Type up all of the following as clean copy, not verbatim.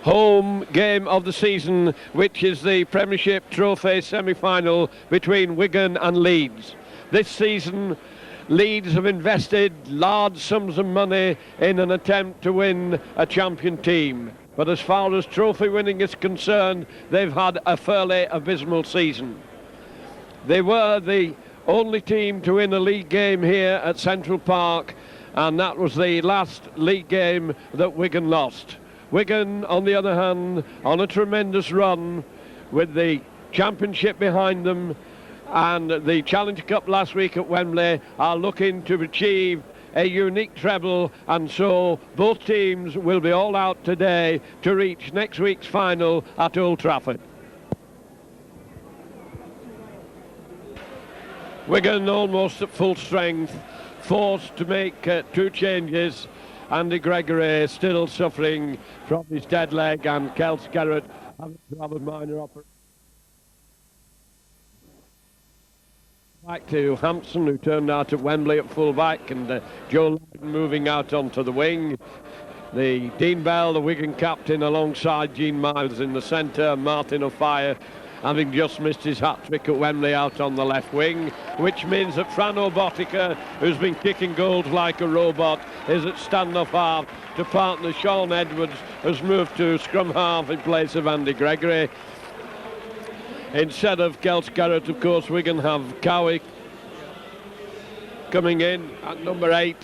home game of the season, which is the Premiership Trophy semi-final between Wigan and Leeds. This season, Leeds have invested large sums of money in an attempt to win a champion team. But as far as trophy winning is concerned, they've had a fairly abysmal season. They were the only team to win a league game here at Central Park, and that was the last league game that Wigan lost. Wigan, on the other hand, on a tremendous run with the championship behind them and the Challenge Cup last week at Wembley, are looking to achieve a unique treble, and so both teams will be all out today to reach next week's final at Old Trafford. Wigan almost at full strength, forced to make 2 changes. Andy Gregory still suffering from his dead leg, and Kels Garrett having to have a minor operation. Back to Hampson, who turned out at Wembley at full-back, and Joe Lydon moving out onto the wing. The Dean Bell, the Wigan captain, alongside Gene Miles in the centre, Martin O'Fire having just missed his hat-trick at Wembley out on the left wing, which means that Fran Obotica, who's been kicking goals like a robot, is at stand-off half to partner Sean Edwards, has moved to scrum half in place of Andy Gregory. Instead of Kels Garrett, of course, Wigan have Cowie coming in at number 8.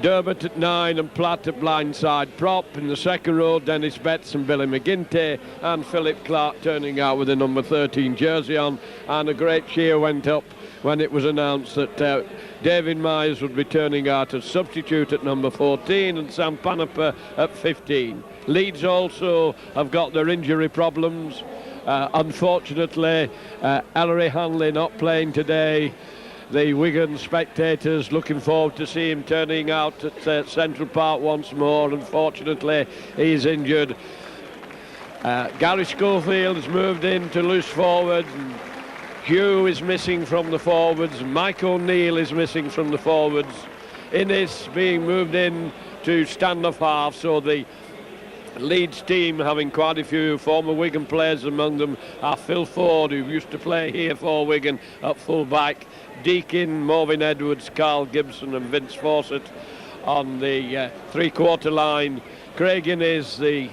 Durbett at 9 and Platt at blindside prop. In the second row, Dennis Betts and Billy McGinty, and Philip Clark turning out with a number 13 jersey on. And a great cheer went up when it was announced that David Myers would be turning out as substitute at number 14 and Sam Panaper at 15. Leeds also have got their injury problems. Unfortunately, Ellery Hanley not playing today. The Wigan spectators looking forward to see him turning out at Central Park once more. Unfortunately, he's injured. Gary Schofield has moved in to loose forward. Hugh is missing from the forwards. Mike O'Neill is missing from the forwards. Innes being moved in to stand-off half, so the Leeds team having quite a few former Wigan players among them are Phil Ford, who used to play here for Wigan, at full-back. Deakin, Morvin Edwards, Carl Gibson and Vince Fawcett on the three-quarter line. Craig Innes, the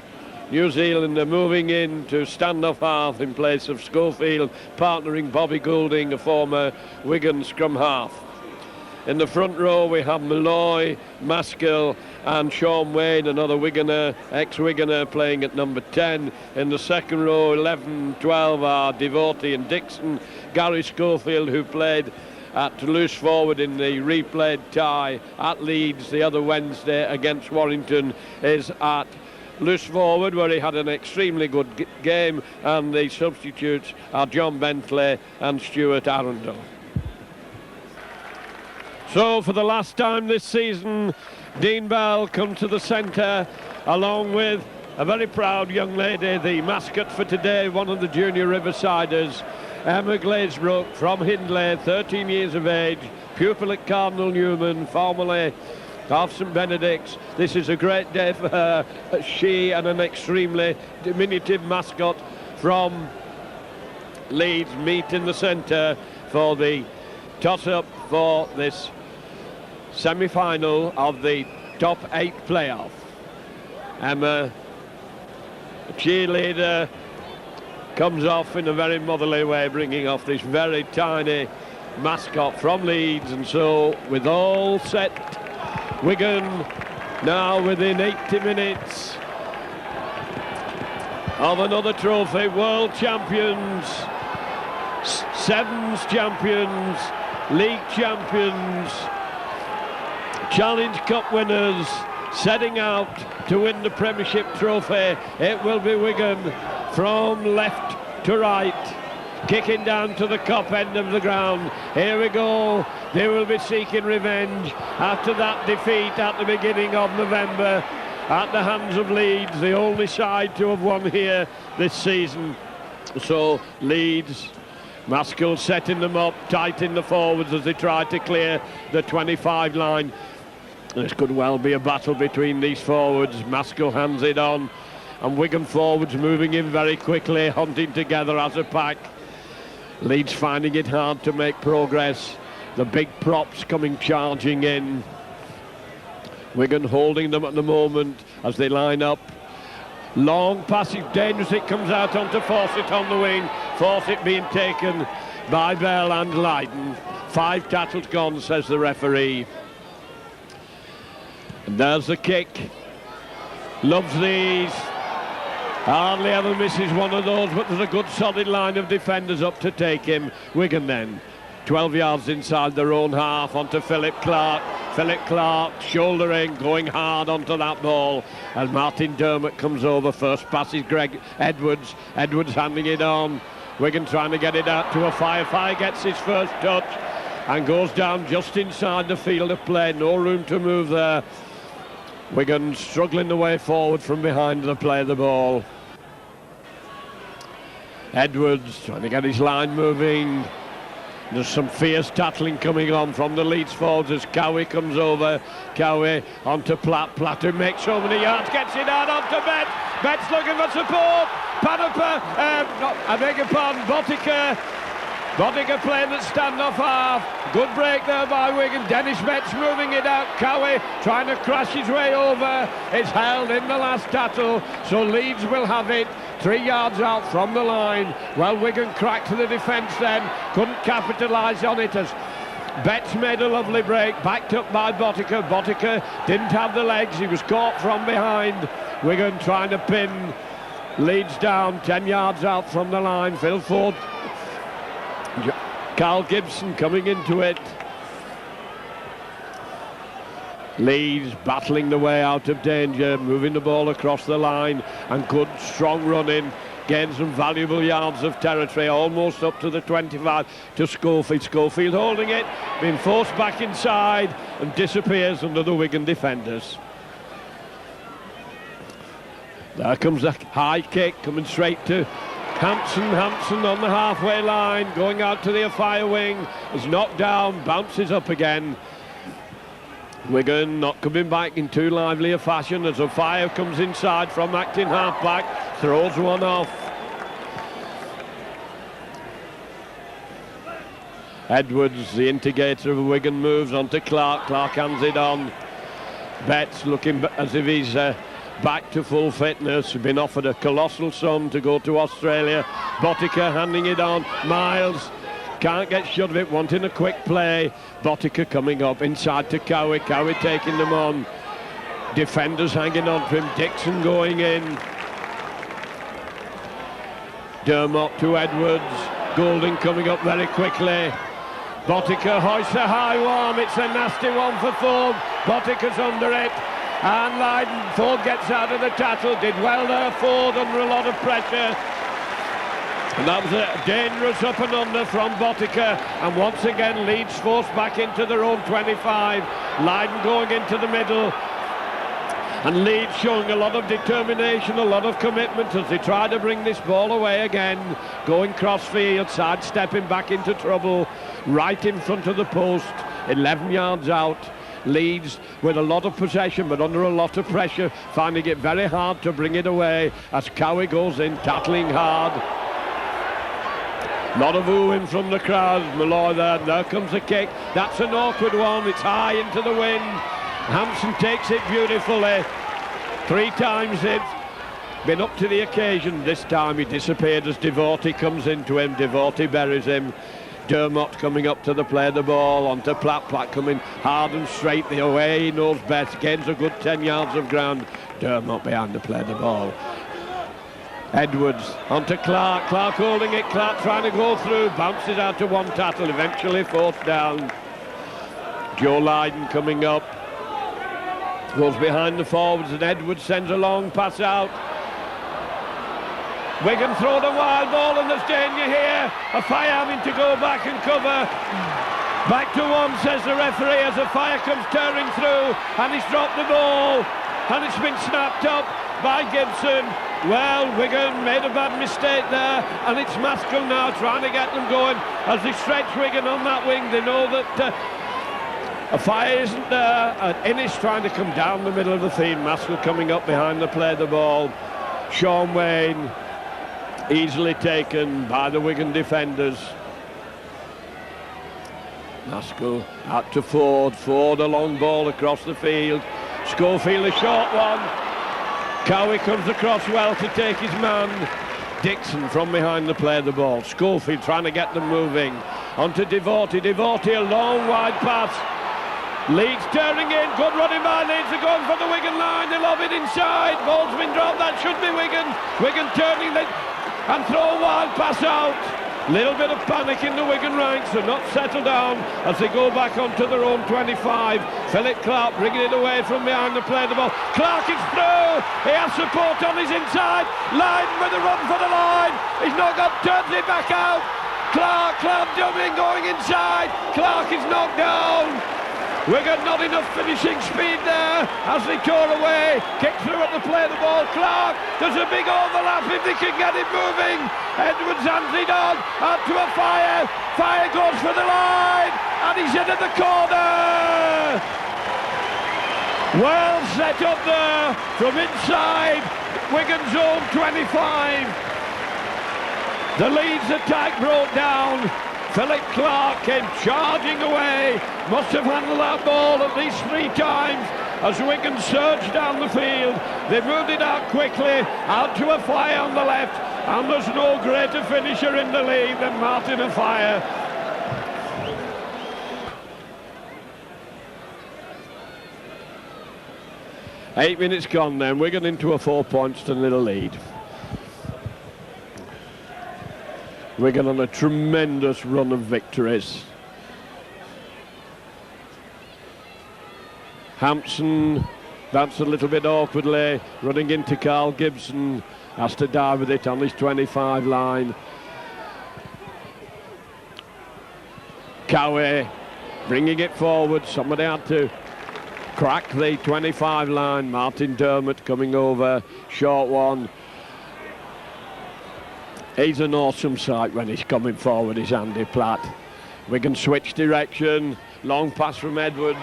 New Zealander, moving in to stand-off half in place of Schofield, partnering Bobby Goulding, a former Wigan scrum half. In the front row we have Malloy, Maskell and Sean Wayne, another Wiganer, ex-Wiganer, playing at number 10. In the second row, 11, 12 are Devotee and Dixon. Gary Schofield, who played at loose forward in the replayed tie at Leeds the other Wednesday against Warrington, is at loose forward, where he had an extremely good game, and the substitutes are John Bentley and Stuart Arundel. So for the last time this season, Dean Bell comes to the centre along with a very proud young lady, the mascot for today, one of the junior Riversiders, Emma Glazebrook from Hindley, 13 years of age, pupil at Cardinal Newman, formerly of St Benedict's. This is a great day for her. She and an extremely diminutive mascot from Leeds meet in the centre for the toss-up for this semi-final of the top 8 playoff. Emma, the cheerleader, comes off in a very motherly way, bringing off this very tiny mascot from Leeds, and so with all set, Wigan now within 80 minutes of another trophy. World champions, Sevens champions, league champions, Challenge Cup winners, setting out to win the Premiership trophy. It will be Wigan from left to right, kicking down to the Kop end of the ground. Here we go. They will be seeking revenge after that defeat at the beginning of November at the hands of Leeds, the only side to have won here this season. So Leeds, Maskell setting them up tight in the forwards as they try to clear the 25 line. This could well be a battle between these forwards. Maskell hands it on. and Wigan forwards moving in very quickly, hunting together as a pack. Leeds finding it hard to make progress. The big props coming charging in. Wigan holding them at the moment as they line up. Long passage, dangerous, it comes out onto Fawcett on the wing. Fawcett being taken by Bell and Lydon. 5 tackles gone, says the referee. And there's the kick. Loves these. Hardly ever misses one of those, but there's a good solid line of defenders up to take him. Wigan then, 12 yards inside their own half, onto Philip Clark. Philip Clark shouldering, going hard onto that ball as Martin Dermott comes over. First pass is Greg Edwards. Edwards handing it on. Wigan trying to get it out to a Fire. Fire gets his first touch and goes down just inside the field of play. No room to move there. Wigan struggling the way forward from behind the play of the ball. Edwards trying to get his line moving. There's some fierce tackling coming on from the Leeds forwards as Cowie comes over. Cowie onto Platt. Platt who makes so many yards, gets it out onto Betts. Betts looking for support. Panaper, I beg your pardon, Botica. Botica playing at stand-off half. Good break there by Wigan. Dennis Betts moving it out. Cowie trying to crash his way over. It's held in the last tackle, so Leeds will have it 3 yards out from the line. Well, Wigan cracked to the defence then. Couldn't capitalise on it as Betts made a lovely break. Backed up by Botica. Botica didn't have the legs. He was caught from behind. Wigan trying to pin Leeds down 10 yards out from the line. Phil Ford. Carl Gibson coming into it. Leeds battling the way out of danger, moving the ball across the line, and good strong running. Gains some valuable yards of territory, almost up to the 25 to Schofield. Schofield holding it, being forced back inside and disappears under the Wigan defenders. There comes a high kick coming straight to Hampson. Hampson on the halfway line, going out to the Afire wing, is knocked down, bounces up again. Wigan not coming back in too lively a fashion as Afire comes inside from acting half-back, throws one off. Edwards, the instigator of Wigan, moves on to Clark. Clark hands it on. Betts looking as if he's back to full fitness. Been offered a colossal sum to go to Australia. Botica handing it on. Miles can't get shut of it, wanting a quick play. Botica coming up inside to Cowie. Cowie taking them on. Defenders hanging on to him. Dixon going in. Dermott to Edwards. Goulding coming up very quickly. Botica hoists a high one. It's a nasty one for Ford. Botica's under it. And Lydon. Ford gets out of the tackle. Did well there, Ford, under a lot of pressure. And that was a dangerous up and under from Botica. And once again, Leeds forced back into their own 25. Lydon going into the middle. And Leeds showing a lot of determination, a lot of commitment as they try to bring this ball away again. Going cross-field, sidestepping back into trouble. Right in front of the post, 11 yards out. Leeds with a lot of possession but under a lot of pressure, finding it very hard to bring it away as Cowie goes in, tackling hard. Lot of oohing from the crowd. Malloy there comes the kick. That's an awkward one. It's high into the wind. Hampson takes it beautifully. 3 times it's been up to the occasion. This time he disappeared as Devorty comes into him. Devorty buries him. Dermott coming up to the play of the ball, onto Platt. Platt coming hard and straight the way he knows best. Gains a good 10 yards of ground. Dermott behind the play of the ball. Edwards onto Clark. Clark holding it. Clark trying to go through. Bounces out to one tackle. Eventually forced down. Joe Lydon coming up. Goes behind the forwards and Edwards sends a long pass out. Wigan throw the wild ball and there's danger here. Afire having to go back and cover. Back to one, says the referee, as Afire comes tearing through and he's dropped the ball and it's been snapped up by Gibson. Well, Wigan made a bad mistake there and it's Maskell now trying to get them going as they stretch Wigan on that wing. They know that Afire isn't there and Innes trying to come down the middle of the field. Maskell coming up behind the play of the ball. Sean Wayne, easily taken by the Wigan defenders. Maskell out to Ford. Ford a long ball across the field. Schofield a short one. Cowie comes across well to take his man. Dixon from behind the play the ball. Schofield trying to get them moving. On to Devotie. Devotie a long wide pass. Leeds turning in. Good running by Leeds. They're going for the Wigan line. They lob it inside. Ball's been dropped. That should be Wigan. Wigan turning and throw a wild pass out. Little bit of panic in the Wigan ranks. They're not settled down as they go back onto their own 25. Philip Clark bringing it away from behind the play the ball. Clark is through. He has support on his inside. Line with a run for the line. He's not got, turns it back out. Clark jumping, going inside. Clark is knocked down. Wigan not enough finishing speed there as they tore away. Kick through at the play the ball. Clark, there's a big overlap if they can get it moving. Edwards hands it on, out to a Fire. Fire goes for the line and he's into the corner. Well set up there from inside Wigan's own 25. The Leeds attack broke down. Philip Clark came charging away, must have handled that ball at least 3 times as Wigan surged down the field. They moved it out quickly, out to a Fire on the left, and there's no greater finisher in the league than Martin Fire. Eight minutes gone then, Wigan into a 4 points to nil lead. Wigan on a tremendous run of victories. Hampson bounced a little bit awkwardly, running into Carl Gibson, has to dive with it on his 25 line. Cowie bringing it forward, somebody had to crack the 25 line. Martin Dermott coming over, short one. He's an awesome sight when he's coming forward, is Andy Platt. Wigan switch direction, long pass from Edwards.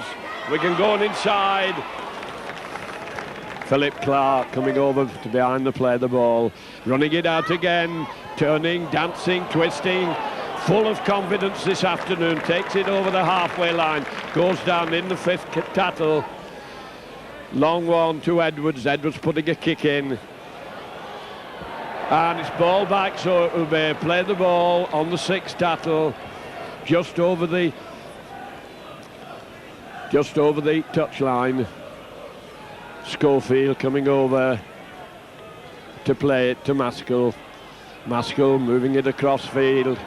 Wigan going inside. Philip Clark coming over to behind the play the ball. Running it out again, turning, dancing, twisting. Full of confidence this afternoon, takes it over the halfway line. Goes down in the 5th tattle. Long one to Edwards, Edwards putting a kick in. And it's ball back, so it will be play the ball on the 6th tattle, just over the touchline. Schofield coming over to play it to Maskell. Maskell moving it across field.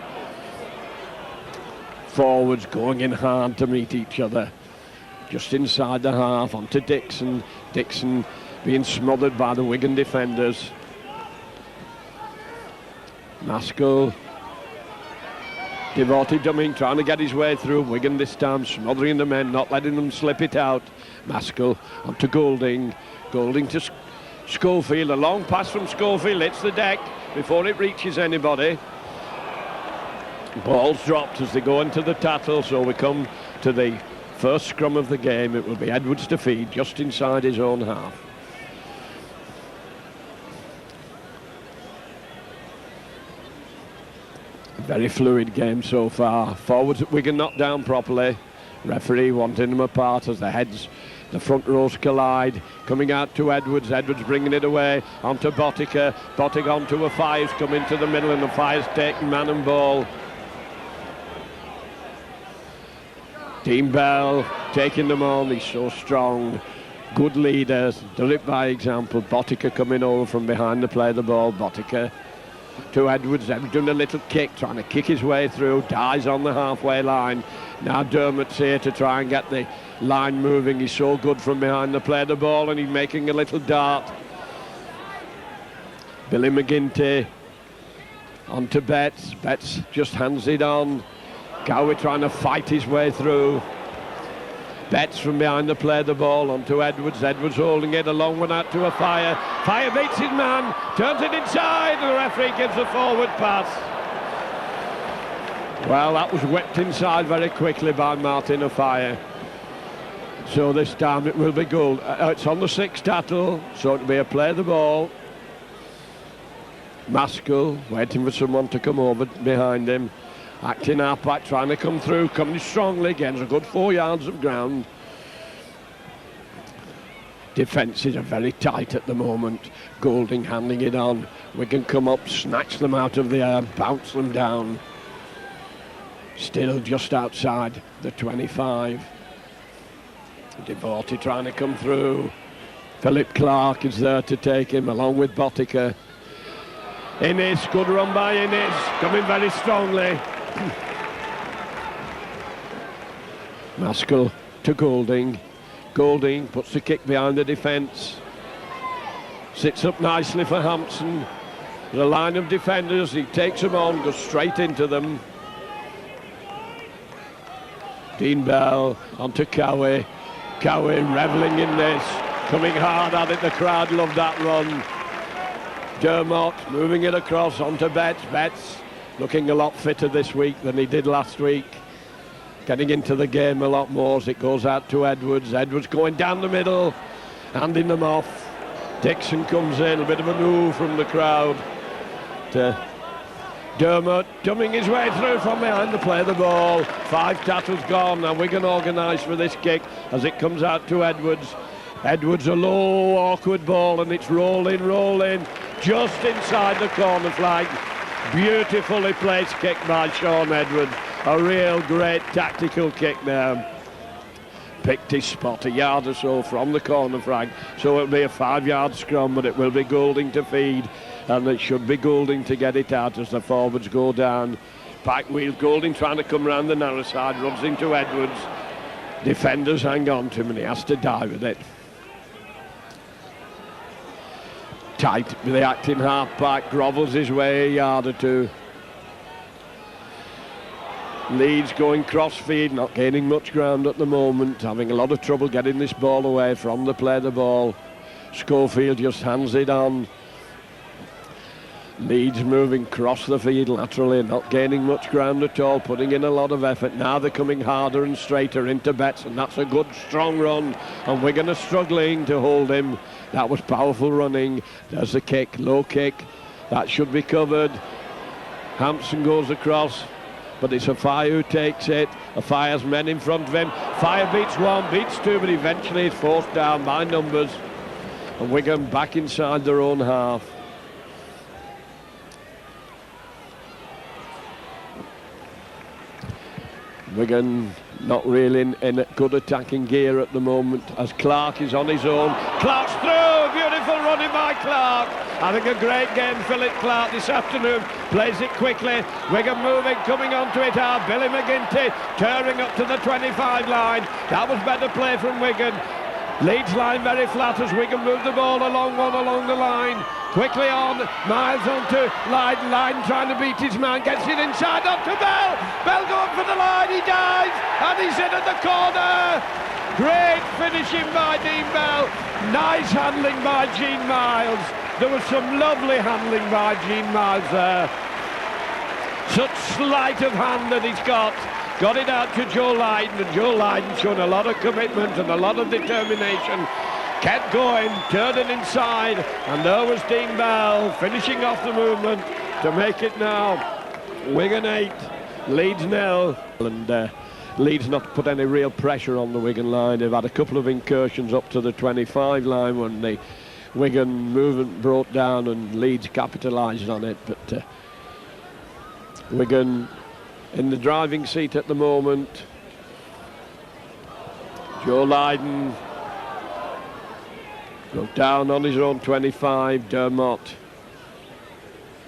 Forwards going in hard to meet each other. Just inside the half, onto Dixon. Dixon being smothered by the Wigan defenders. Maskell, Devotie dumming, trying to get his way through. Wigan this time smothering the men, not letting them slip it out. Maskell onto Golding. Golding to Schofield. A long pass from Schofield, hits the deck before it reaches anybody. Ball's dropped as they go into the tattle, so we come to the first scrum of the game. It will be Edwards to feed just inside his own half. Very fluid game so far. Forwards at Wigan not down properly. Referee wanting them apart as the front rows collide. Coming out to Edwards. Edwards bringing it away onto Botica. Botica onto a Fire's come into the middle and the Fire's taking man and ball. Dean Bell taking them on. He's so strong. Good leader. Does it by example. Botica coming over from behind to play the ball. Botica to Edwards. Edwards doing a little kick, trying to kick his way through, dies on the halfway line. Now Dermott's here to try and get the line moving. He's so good from behind to play the ball, and he's making a little dart. Billy McGinty onto Betts. Betts just hands it on. Cowie trying to fight his way through. Betts from behind the play the ball onto Edwards. Edwards holding it, a long one out to a Fire. Fire beats his man, turns it inside, and the referee gives a forward pass. Well, that was whipped inside very quickly by Martin Fire. So this time it will be goal. It's on the 6th tattle, so it'll be a play the ball. Maskell waiting for someone to come over behind him. Acting half-back, trying to come through, coming strongly, gains a good 4 yards of ground. Defences are very tight at the moment. Golding handing it on. Wigan come up, snatch them out of the air, bounce them down. Still just outside the 25. Devorty trying to come through. Philip Clark is there to take him, along with Botica. Innes, good run by Innes, coming very strongly. Maskell to Golding. Golding puts the kick behind the defence. Sits up nicely for Hampson. There's a line of defenders, he takes them on, goes straight into them. Dean Bell onto Cowie. Cowie revelling in this, coming hard at it, the crowd loved that run. Dermot moving it across onto Betts. Betts looking a lot fitter this week than he did last week. Getting into the game a lot more as it goes out to Edwards. Edwards going down the middle, handing them off. Dixon comes in, a bit of an ooh from the crowd. Dermot dumbing his way through from behind to play the ball. 5 tackles gone. Now Wigan organised for this kick as it comes out to Edwards. Edwards, a low, awkward ball, and it's rolling, just inside the corner flag. Beautifully placed kick by Sean Edwards. A real great tactical kick now. Picked his spot a yard or so from the corner flag, so it'll be a 5-yard scrum, but it will be Golding to feed, and it should be Golding to get it out as the forwards go down. Back wheel, Golding trying to come round the narrow side, runs into Edwards. Defenders hang on to him and he has to die with it. Tight with the acting half-back, grovels his way a yard or two. Leeds going cross-feed, not gaining much ground at the moment, having a lot of trouble getting this ball away from the play the ball. Schofield just hands it on. Leeds moving across the field laterally, not gaining much ground at all, putting in a lot of effort. Now they're coming harder and straighter into Betts, and that's a good strong run, and Wigan are struggling to hold him. That was powerful running. There's the kick, low kick, that should be covered. Hampson goes across, but it's Afai who takes it. Afai's men in front of him. Fire beats 1, beats 2, but eventually it's forced down by numbers, and Wigan back inside their own half. Wigan not really in good attacking gear at the moment as Clark is on his own. Clark's through, beautiful running by Clark. Having a great game, Philip Clark this afternoon, plays it quickly. Wigan moving, coming onto it hard. Billy McGinty turning up to the 25 line. That was better play from Wigan. Leeds line very flat as Wigan move the ball along the line. Quickly on, Miles onto Line trying to beat his man, gets it inside onto Bell. Bell going for the line, he dives, and he's in at the corner. Great finishing by Dean Bell. Nice handling by Gene Miles. There was some lovely handling by Gene Miles there. Such sleight of hand that he's got. Got it out to Joe Lydon, and Joe Lydon showed a lot of commitment and a lot of determination. Kept going, turning inside, and there was Dean Bell finishing off the movement to make it now Wigan 8, Leeds 0. And Leeds not put any real pressure on the Wigan line. They've had a couple of incursions up to the 25 line when the Wigan movement brought down and Leeds capitalised on it. But Wigan in the driving seat at the moment. Joe Lydon goes down on his own 25, Dermot.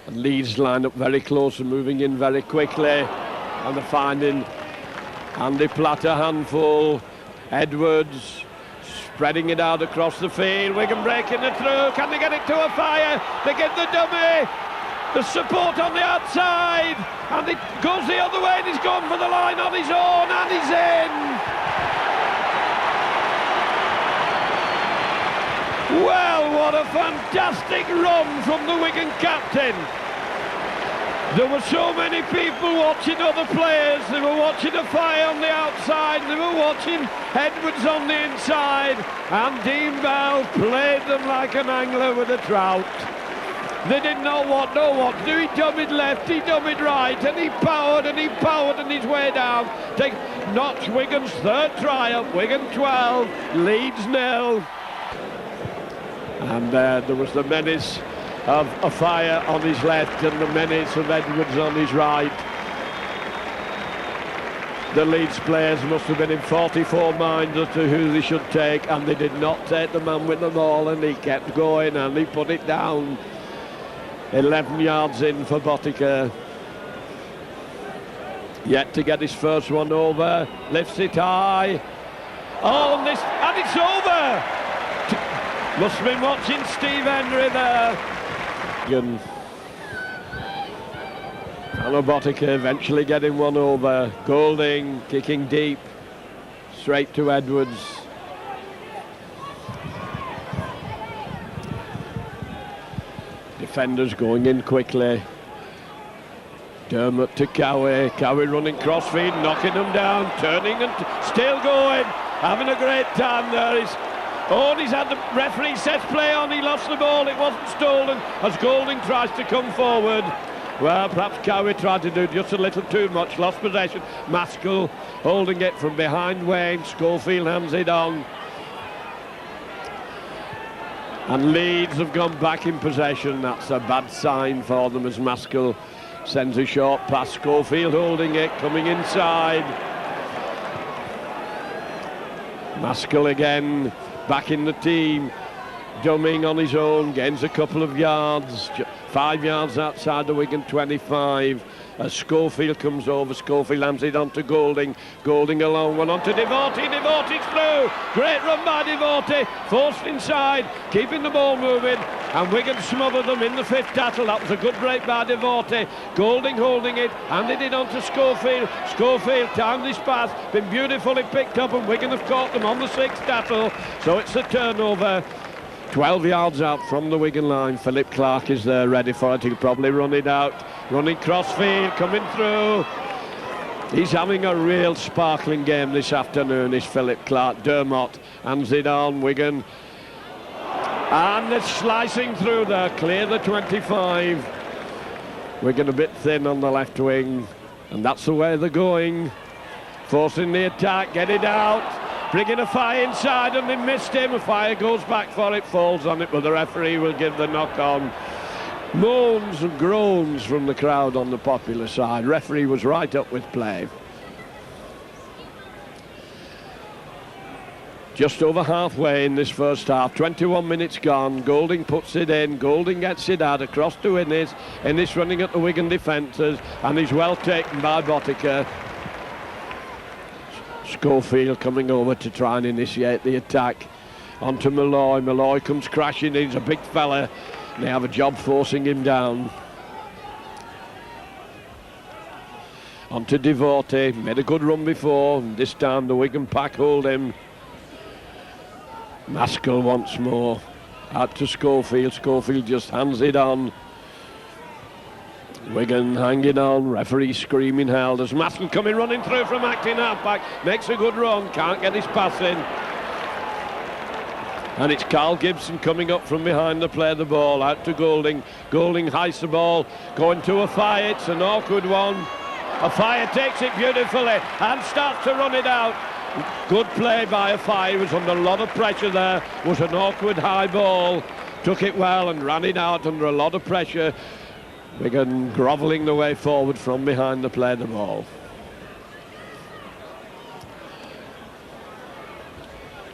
And Leeds line up very close and moving in very quickly. And they're finding Andy Platt a handful. Edwards spreading it out across the field. Wigan breaking it through. Can they get it to a fire? They get the dummy. The support on the outside. And it goes the other way and he's gone for the line on his own and he's in. Well, what a fantastic run from the Wigan captain. There were so many people watching other players. They were watching Afai on the outside. They were watching Edwards on the inside. And Dean Bell played them like an angler with a trout. They didn't know what to do. He dummied left, he dummied right, and he powered and his way down. Notch Wigan's third triumph. Wigan 12, Leeds 0. And there was the menace of a fire on his left and the menace of Edwards on his right. The Leeds players must have been in 44 minds as to who they should take, and they did not take the man with the ball, and he kept going and he put it down. 11 yards in for Botica. Yet to get his first one over, lifts it high. Oh, and it's over! Must have been watching Steve Henry there. And Botica eventually getting one over. Golding kicking deep, straight to Edwards. Defenders going in quickly. Dermot to Cowie. Cowie running crossfeed, knocking them down, turning and still going. Having a great time there. He's had the referee set play on. He lost the ball. It wasn't stolen as Golding tries to come forward. Well, perhaps Cowie tried to do just a little too much. Lost possession. Maskell holding it from behind Wayne. Schofield hands it on. And Leeds have gone back in possession. That's a bad sign for them as Maskell sends a short pass. Schofield holding it, coming inside. Maskell again, back in the team. Dumming on his own, gains a couple of yards. 5 yards outside the Wigan 25. As Schofield comes over, Schofield lands it on to Golding. Golding along, one on to Devote. Devote's through. Great run by Devote. Forced inside, keeping the ball moving. And Wigan smothered them in the fifth tackle. That was a good break by Devote. Golding holding it, handed it on to Schofield. Schofield timed his pass, been beautifully picked up, and Wigan have caught them on the sixth tackle. So it's a turnover. 12 yards out from the Wigan line. Philip Clark is there ready for it. He'll probably run it out. Running crossfield, coming through. He's having a real sparkling game this afternoon, is Philip Clark. Dermot hands it on, Wigan. And they're slicing through there, clear the 25. Wigan a bit thin on the left wing. And that's the way they're going. Forcing the attack, get it out. Bringing a fire inside, and they missed him. A fire goes back for it, falls on it, but the referee will give the knock on. Moans and groans from the crowd on the Popular side. Referee was right up with play. Just over halfway in this first half, 21 minutes gone. Golding puts it in, Golding gets it out across to Innes. Innes running at the Wigan defenders, and he's well taken by Botica. Schofield coming over to try and initiate the attack. Onto Malloy. Malloy comes crashing in. He's a big fella. They have a job forcing him down. Onto Devote. Made a good run before. And this time the Wigan pack hold him. Maskell once more. Out to Schofield. Schofield just hands it on. Wigan hanging on, referee screaming hell. There's Maskell coming running through from acting halfback, makes a good run, can't get his pass in. And it's Carl Gibson coming up from behind to play the ball, out to Golding. Golding hides the ball, going to a fire, it's an awkward one. A fire takes it beautifully and starts to run it out. Good play by a fire, he was under a lot of pressure there, was an awkward high ball. Took it well and ran it out under a lot of pressure. Wigan grovelling the way forward from behind to play the ball.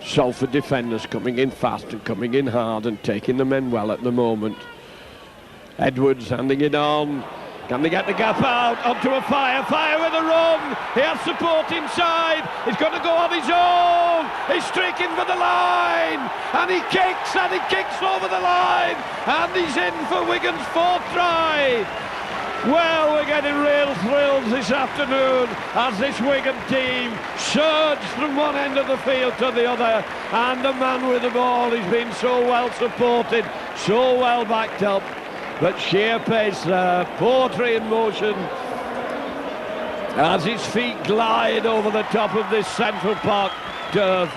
Salford defenders coming in fast and coming in hard and taking the men well at the moment. Edwards handing it on. Can they get the gap out? Onto a fire. Fire with a run. He has support inside. He's going to go on his own. He's streaking for the line. And he kicks over the line. And he's in for Wigan's fourth try. Well, we're getting real thrills this afternoon as this Wigan team surged from one end of the field to the other. And the man with the ball, he's been so well supported, so well backed up. But sheer pace there, poetry in motion as his feet glide over the top of this Central Park turf.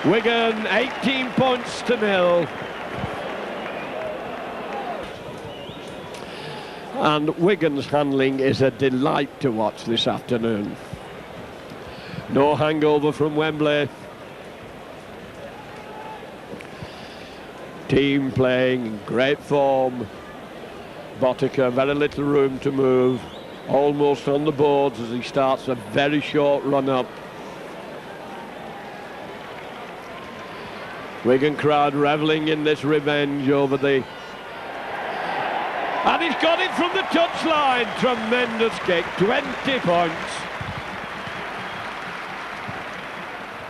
Wigan 18 points to 0. And Wigan's handling is a delight to watch this afternoon. No hangover from Wembley. Team playing in great form. Botica, very little room to move. Almost on the boards as he starts a very short run up. Wigan crowd revelling in this revenge over the... And he's got it from the touchline. Tremendous kick, 20 points.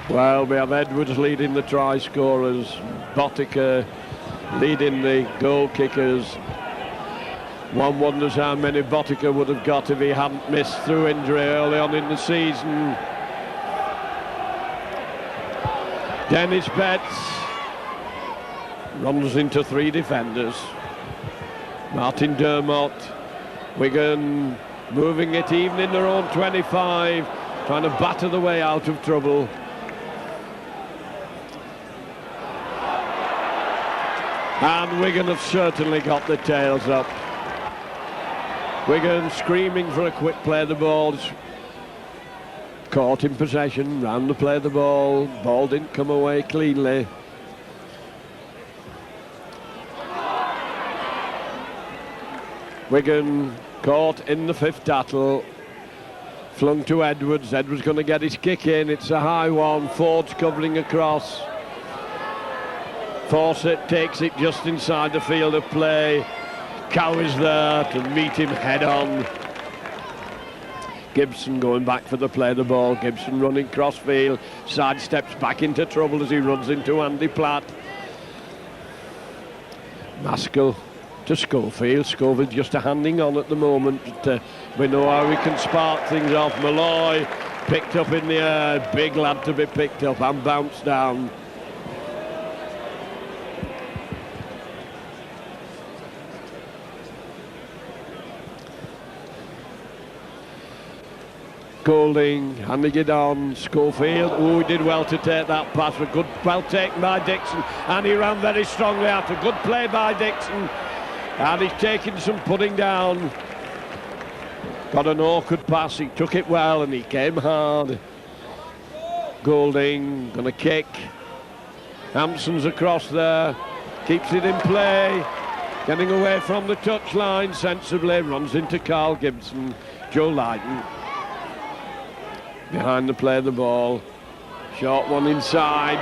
Well, we have Edwards leading the try scorers, Botica leading the goal kickers. One wonders how many Botica would have got if he hadn't missed through injury early on in the season. Dennis Betts runs into 3 defenders. Martin Dermott, Wigan moving it even in their own 25, trying to batter the way out of trouble. And Wigan have certainly got the tails up. Wigan screaming for a quick play of the ball. Caught in possession, round the play of the ball. Ball didn't come away cleanly. Wigan caught in the 5th tattle. Flung to Edwards. Edwards going to get his kick in. It's a high one. Ford's covering across. Fawcett takes it just inside the field of play. Cow is there to meet him head on. Gibson going back for the play of the ball. Gibson running cross field. Sidesteps back into trouble as he runs into Andy Platt. Maskell to Schofield. Schofield just a handing on at the moment. We know how we can spark things off. Malloy picked up in the air. Big lad to be picked up and bounced down. Golding handing it on. Schofield, oh, he did well to take that pass. A good, well taken by Dixon, and he ran very strongly after. Good play by Dixon, and he's taking some putting down. Got an awkward pass, he took it well and he came hard. Golding gonna kick. Hampson's across there, keeps it in play, getting away from the touchline sensibly, runs into Carl Gibson. Joe Lyden behind the play of the ball. Short one inside.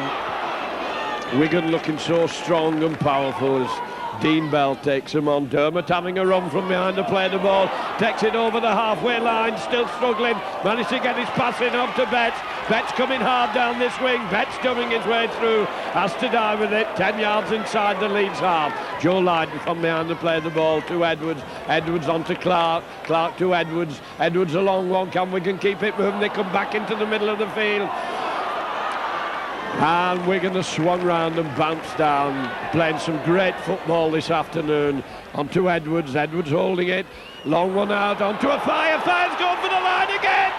Wigan looking so strong and powerful as Dean Bell takes him on. Dermott having a run from behind the play of the ball. Takes it over the halfway line, still struggling. Managed to get his pass in up to Betts. Betts coming hard down this wing. Betts dumbing his way through. Has to die with it. 10 yards inside the Leeds half. Joe Lyden from behind the play of the ball to Edwards. Edwards on to Clark. Clark to Edwards. Edwards a long one. Can Wigan keep it moving? They come back into the middle of the field. And Wigan has swung round and bounced down, playing some great football this afternoon. Onto Edwards, Edwards holding it, long one out, onto a Fire, Fire's gone for the line again,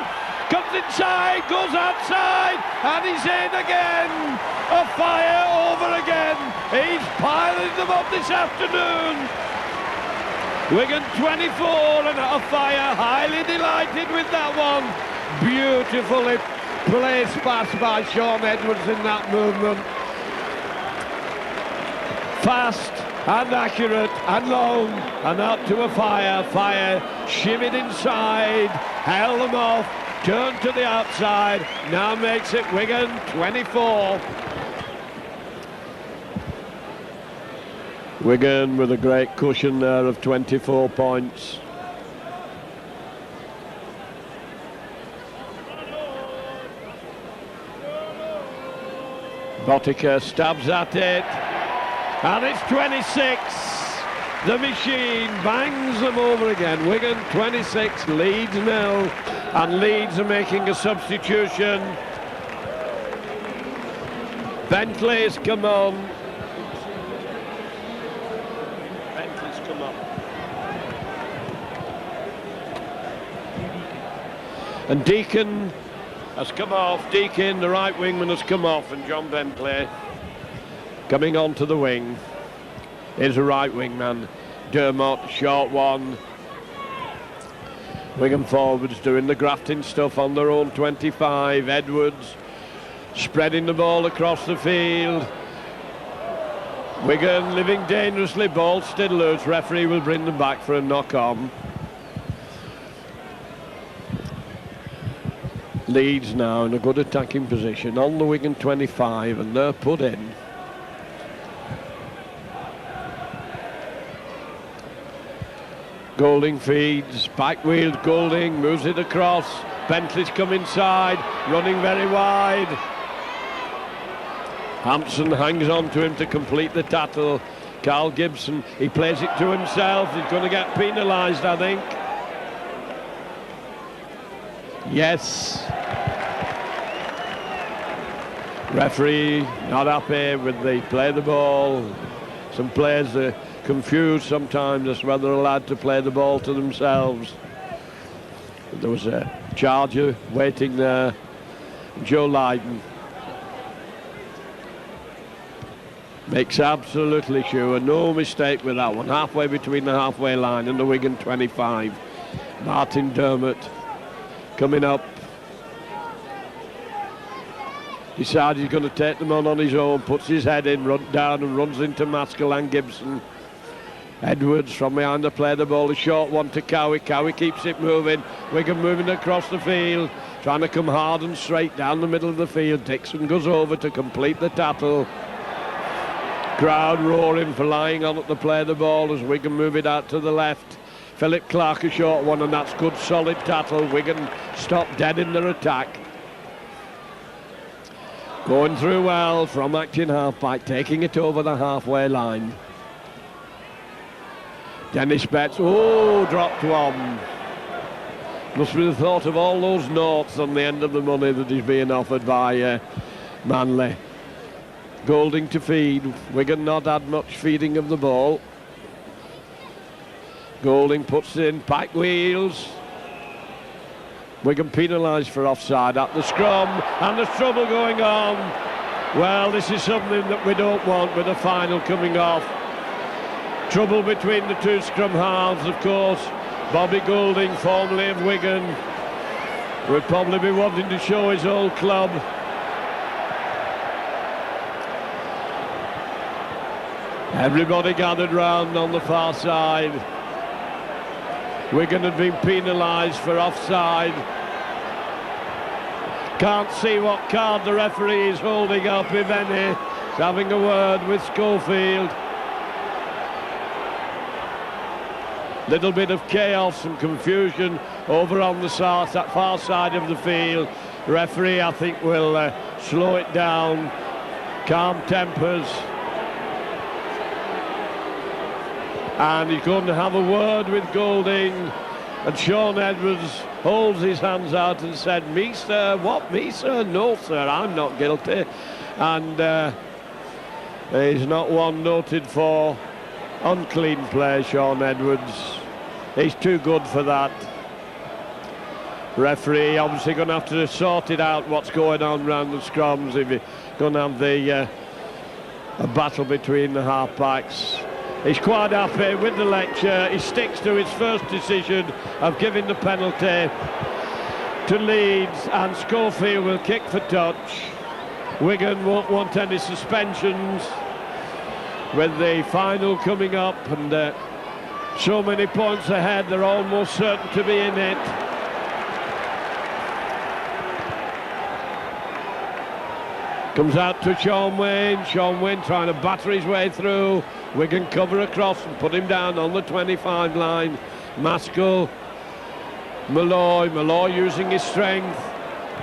comes inside, goes outside, and he's in again. A Fire over again, he's piling them up this afternoon. Wigan 24 and a Fire, highly delighted with that one. Beautifully placed pass by Sean Edwards in that movement. Fast and accurate and long and out to a Fire. Fire shimmied inside, held them off, turned to the outside, now makes it Wigan 24. Wigan with a great cushion there of 24 points. Botica stabs at it, and it's 26. The machine bangs them over again. Wigan 26, Leeds 0, and Leeds are making a substitution. Bentley's come on. Bentley's come up. And Deacon has come off. Deakin, the right wingman, has come off, and John Bentley coming onto the wing is a right wingman. Dermott, short one, Wigan forwards doing the grafting stuff on their own 25. Edwards spreading the ball across the field. Wigan living dangerously, ball still loose. Referee will bring them back for a knock on. Leeds now in a good attacking position on the Wigan 25, and they're put in. Golding feeds, back-wheeled Golding, moves it across. Bentley's come inside, running very wide. Hampson hangs on to him to complete the tackle. Carl Gibson, he plays it to himself. He's going to get penalised, I think. Yes. Referee not happy with the play the ball. Some players are confused sometimes as to whether they're allowed to play the ball to themselves. There was a charger waiting there. Joe Lydon makes absolutely sure, no mistake with that one. Halfway between the halfway line and the Wigan 25. Martin Dermott coming up. Decides he's going to take them on his own, puts his head in, run down and runs into Maskell and Gibson. Edwards from behind the play the ball, a short one to Cowie. Cowie keeps it moving. Wigan moving across the field, trying to come hard and straight down the middle of the field. Dixon goes over to complete the tackle. Crowd roaring for lying on at the play the ball as Wigan move it out to the left. Philip Clark a short one, and that's good solid tackle. Wigan stop dead in their attack. Going through well from acting half-back, taking it over the halfway line. Dennis Betts, dropped one. Must be the thought of all those noughts on the end of the money that is being offered by Manley. Golding to feed. Wigan not had much feeding of the ball. Golding puts it in, back wheels. Wigan penalised for offside at the scrum, and there's trouble going on. Well, this is something that we don't want with the final coming off. Trouble between the two scrum halves, of course. Bobby Golding, formerly of Wigan, would probably be wanting to show his old club. Everybody gathered round on the far side. Wigan had been penalised for offside. Can't see what card the referee is holding up, if any. He's having a word with Schofield. Little bit of chaos and confusion over on the far side of the field. The referee, I think, will slow it down, calm tempers. And he's going to have a word with Golding, and Sean Edwards holds his hands out and said, "Me, sir? What, me, sir? No, sir, I'm not guilty." And he's not one noted for unclean play, Sean Edwards. He's too good for that. Referee obviously going to have to sort it out, what's going on round the scrums, if you're going to have a battle between the half-backs. He's quite happy with the lecture. He sticks to his first decision of giving the penalty to Leeds, and Schofield will kick for touch. Wigan won't want any suspensions with the final coming up, and so many points ahead, they're almost certain to be in it. Comes out to Sean Wayne. Sean Wayne trying to batter his way through. Wigan cover across and put him down on the 25 line. Maskell, Malloy using his strength.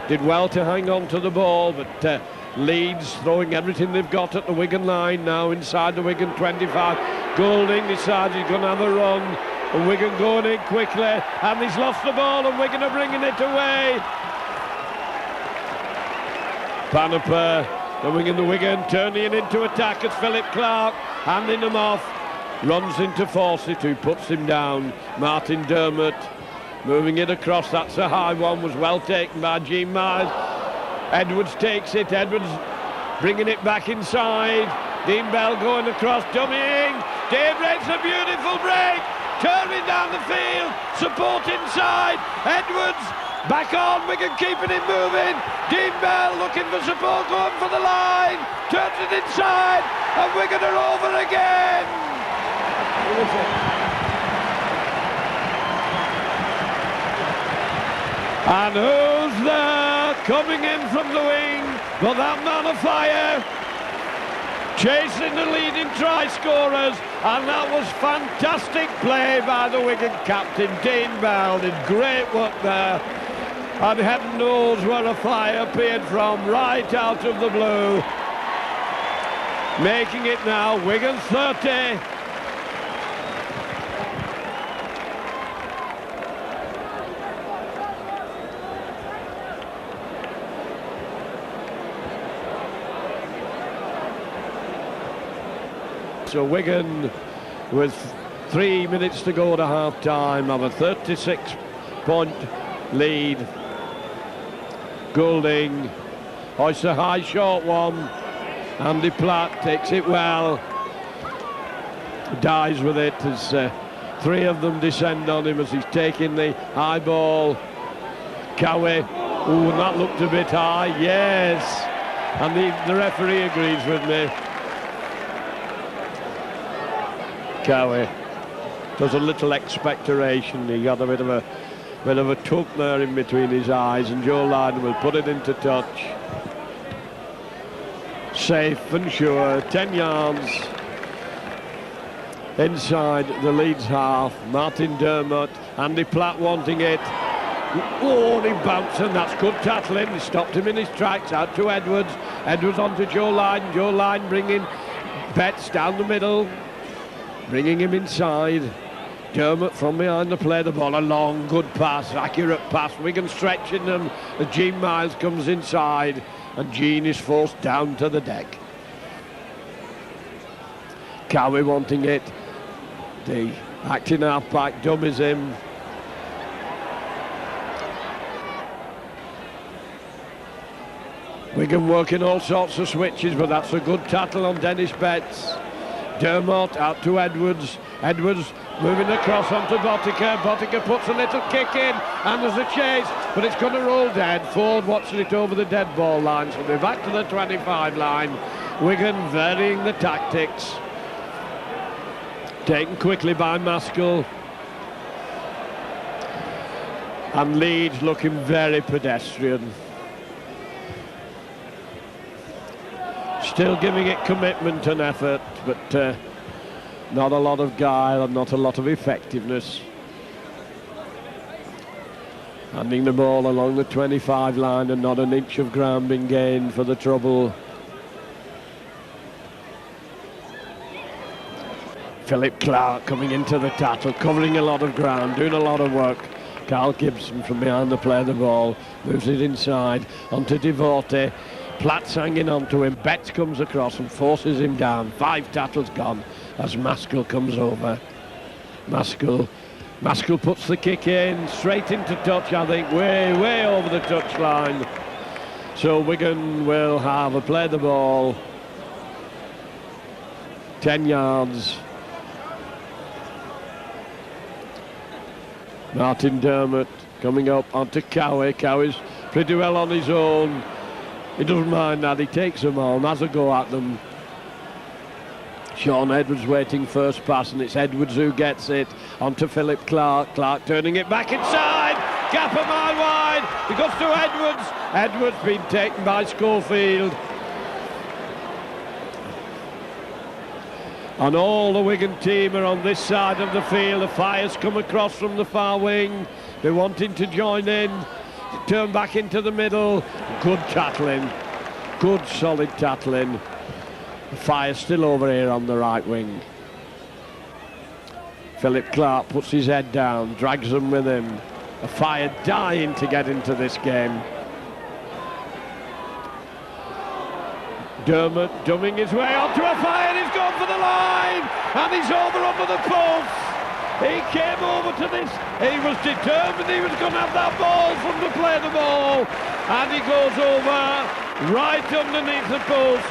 Did well to hang on to the ball, but Leeds throwing everything they've got at the Wigan line now inside the Wigan 25. Golding decides he's going to have a run, and Wigan going in quickly, and he's lost the ball, and Wigan are bringing it away. Panaper coming in the Wigan, turning it into attack as Philip Clark, handing them off, runs into Fawcett, who puts him down. Martin Dermott moving it across, that's a high one, was well taken by Gene Miles. Edwards takes it, Edwards bringing it back inside. Dean Bell going across, dummying. Dave breaks a beautiful break. turning down the field, support inside, Edwards back on, Wigan keeping it moving, Dean Bell looking for support, going for the line, turns it inside, and Wigan are over again. And who's there, coming in from the wing, but that man of fire, chasing the leading try scorers, and that was fantastic play by the Wigan captain, Dean Bell, did great work there, and heaven knows where a fire appeared from, right out of the blue, making it now Wigan 30. So Wigan, with 3 minutes to go to half-time, have a 36-point lead. Goulding hoists a high short one. Andy Platt takes it well. Dies with it as three of them descend on him as he's taking the high ball. Cowie, ooh, that looked a bit high, yes. And the referee agrees with me. Cowie does a little expectoration. He got a bit of a tuck there in between his eyes, and Joe Lydon will put it into touch. Safe and sure, 10 yards inside the Leeds half. Martin Dermott, Andy Platt wanting it. Oh, he bounced, and that's good tackling. He stopped him in his tracks, out to Edwards. Edwards on to Joe Lydon. Joe Lydon bringing Betts down the middle, bringing him inside. Dermott from behind the play, the ball a long, good pass, accurate pass. Wigan stretching them as Gene Miles comes inside, and Gene is forced down to the deck. Cowie wanting it. The acting half-back dummies him. Wigan working all sorts of switches, but that's a good tackle on Dennis Betts. Dermott out to Edwards. Edwards moving across onto Botica. Botica puts a little kick in, and there's a chase, but it's going to roll dead. Ford watching it over the dead ball line, so they're back to the 25 line. Wigan varying the tactics. Taken quickly by Maskell. And Leeds looking very pedestrian. Still giving it commitment and effort, but not a lot of guile and not a lot of effectiveness. Handing the ball along the 25 line, and not an inch of ground being gained for the trouble. Philip Clark coming into the tackle, covering a lot of ground, doing a lot of work. Carl Gibson from behind the play of the ball, moves it inside onto Devote. Platt's hanging on to him. Betts comes across and forces him down. 5 tackles gone as Maskell comes over. Maskell puts the kick in, straight into touch, I think, way over the touch line. So Wigan will have a play the ball. 10 yards. Martin Dermott coming up onto Cowie. Cowie's pretty well on his own. He doesn't mind that, he takes them on, has a go at them. Sean Edwards waiting first pass, and it's Edwards who gets it onto Philip Clark. Clark turning it back inside, gap a mile wide, it goes to Edwards. Edwards been taken by Schofield. And all the Wigan team are on this side of the field. The Fire's come across from the far wing. They're wanting to join in. Turn back into the middle. Good tackling. Good solid tackling. The Fire still over here on the right wing. Philip Clark puts his head down, drags them with him. The Fire dying to get into this game. Dermott dumbing his way onto a Fire, and he's gone for the line, and he's over under the post. He came over to this, he was determined he was going to have that ball from the play of the ball, and he goes over right underneath the post.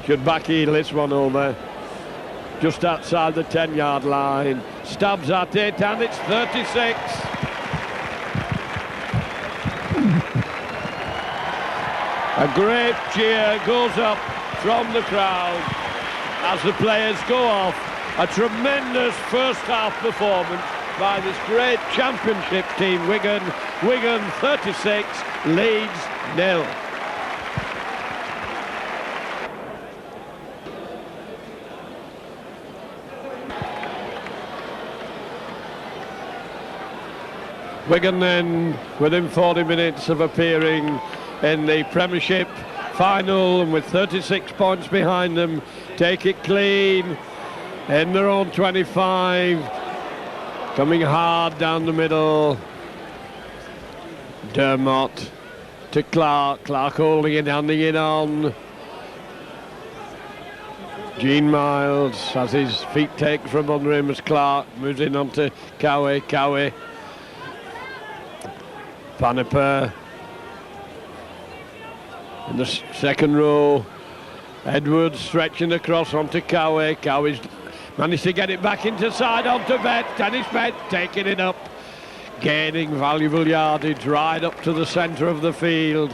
Should back heel this one over. Just outside the 10-yard line. Stabs at it, and it's 36. A great cheer goes up from the crowd as the players go off. A tremendous first-half performance by this great championship team, Wigan. Wigan 36, Leeds 0. Wigan then, within 40 minutes of appearing in the Premiership final, and with 36 points behind them, take it clean in their own 25, coming hard down the middle. Dermot to Clark, Clark holding it, handing it on. Gene Miles has his feet taken from under him as Clark moves in onto Cowie. Paniper in the second row. Edwards stretching across onto Cowie. Cowie's managed to get it back into side onto Bet. Dennis Bet taking it up, gaining valuable yardage right up to the centre of the field.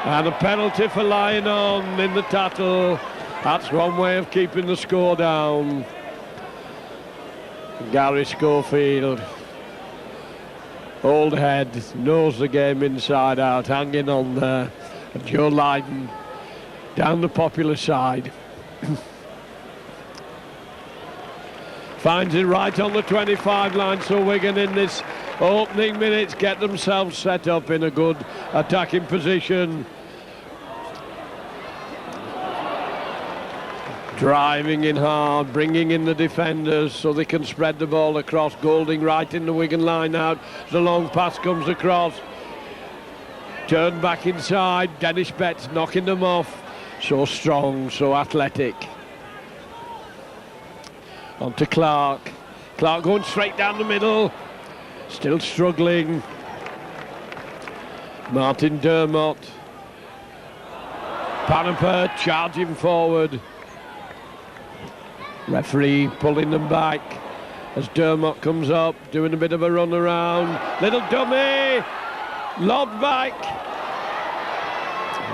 And a penalty for lying on in the tattle. That's one way of keeping the score down. Gary Schofield, old head, knows the game inside out, hanging on there. And Joe Lydon down the popular side. Finds it right on the 25 line, so Wigan in this opening minutes get themselves set up in a good attacking position. Driving in hard, bringing in the defenders so they can spread the ball across. Golding right in the Wigan line out. The long pass comes across. Turned back inside. Dennis Betts knocking them off. So strong, so athletic. On to Clark. Clark going straight down the middle. Still struggling. Martin Dermot. Paniper charging forward. Referee pulling them back as Dermot comes up, doing a bit of a run around. Little dummy, lobbed back.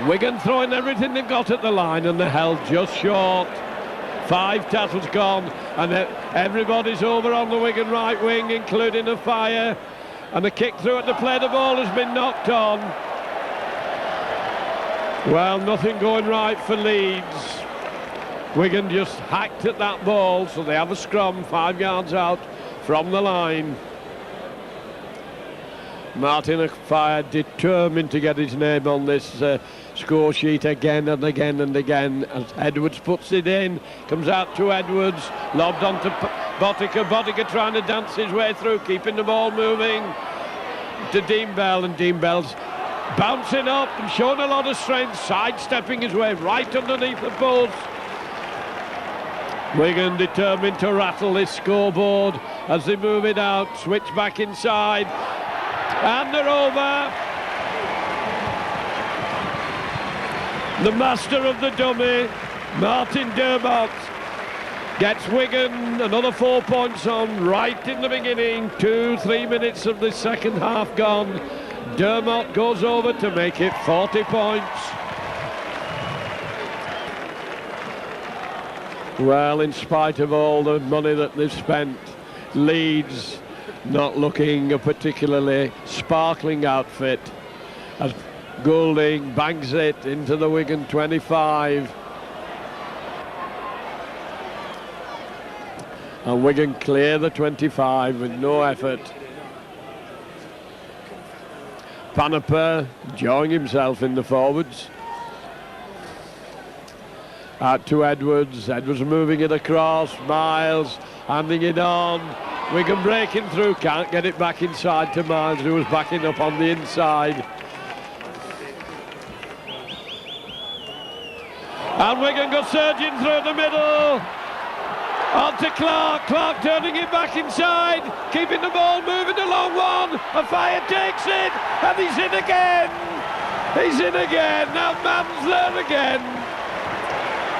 Wigan throwing everything they've got at the line, and they're held just short. 5 tackles gone, and everybody's over on the Wigan right wing, including a fire. And a kick through at the play. The ball has been knocked on. Well, nothing going right for Leeds. Wigan just hacked at that ball, so they have a scrum 5 yards out from the line. Martin Fire determined to get his name on this score sheet again and again and again as Edwards puts it in. Comes out to Edwards, lobbed onto Botica. Botica trying to dance his way through, keeping the ball moving to Dean Bell, and Dean Bell's bouncing up and showing a lot of strength, sidestepping his way right underneath the post. Wigan determined to rattle this scoreboard as they move it out, switch back inside, and they're over. The master of the dummy, Martin Dermot, gets Wigan another 4 points on right in the beginning. 2-3 minutes of the second half gone. Dermot goes over to make it 40 points. Well, in spite of all the money that they've spent, Leeds not looking a particularly sparkling outfit as Goulding bangs it into the Wigan 25. And Wigan clear the 25 with no effort. Paniper enjoying himself in the forwards. Out to Edwards. Edwards moving it across. Miles handing it on. Wigan breaking through. Can't get it back inside to Miles, who was backing up on the inside. And Wigan got surging through the middle. On to Clark. Clark turning it back inside. Keeping the ball moving along one. A fire takes it. And he's in again. He's in again. Now Mamsler again.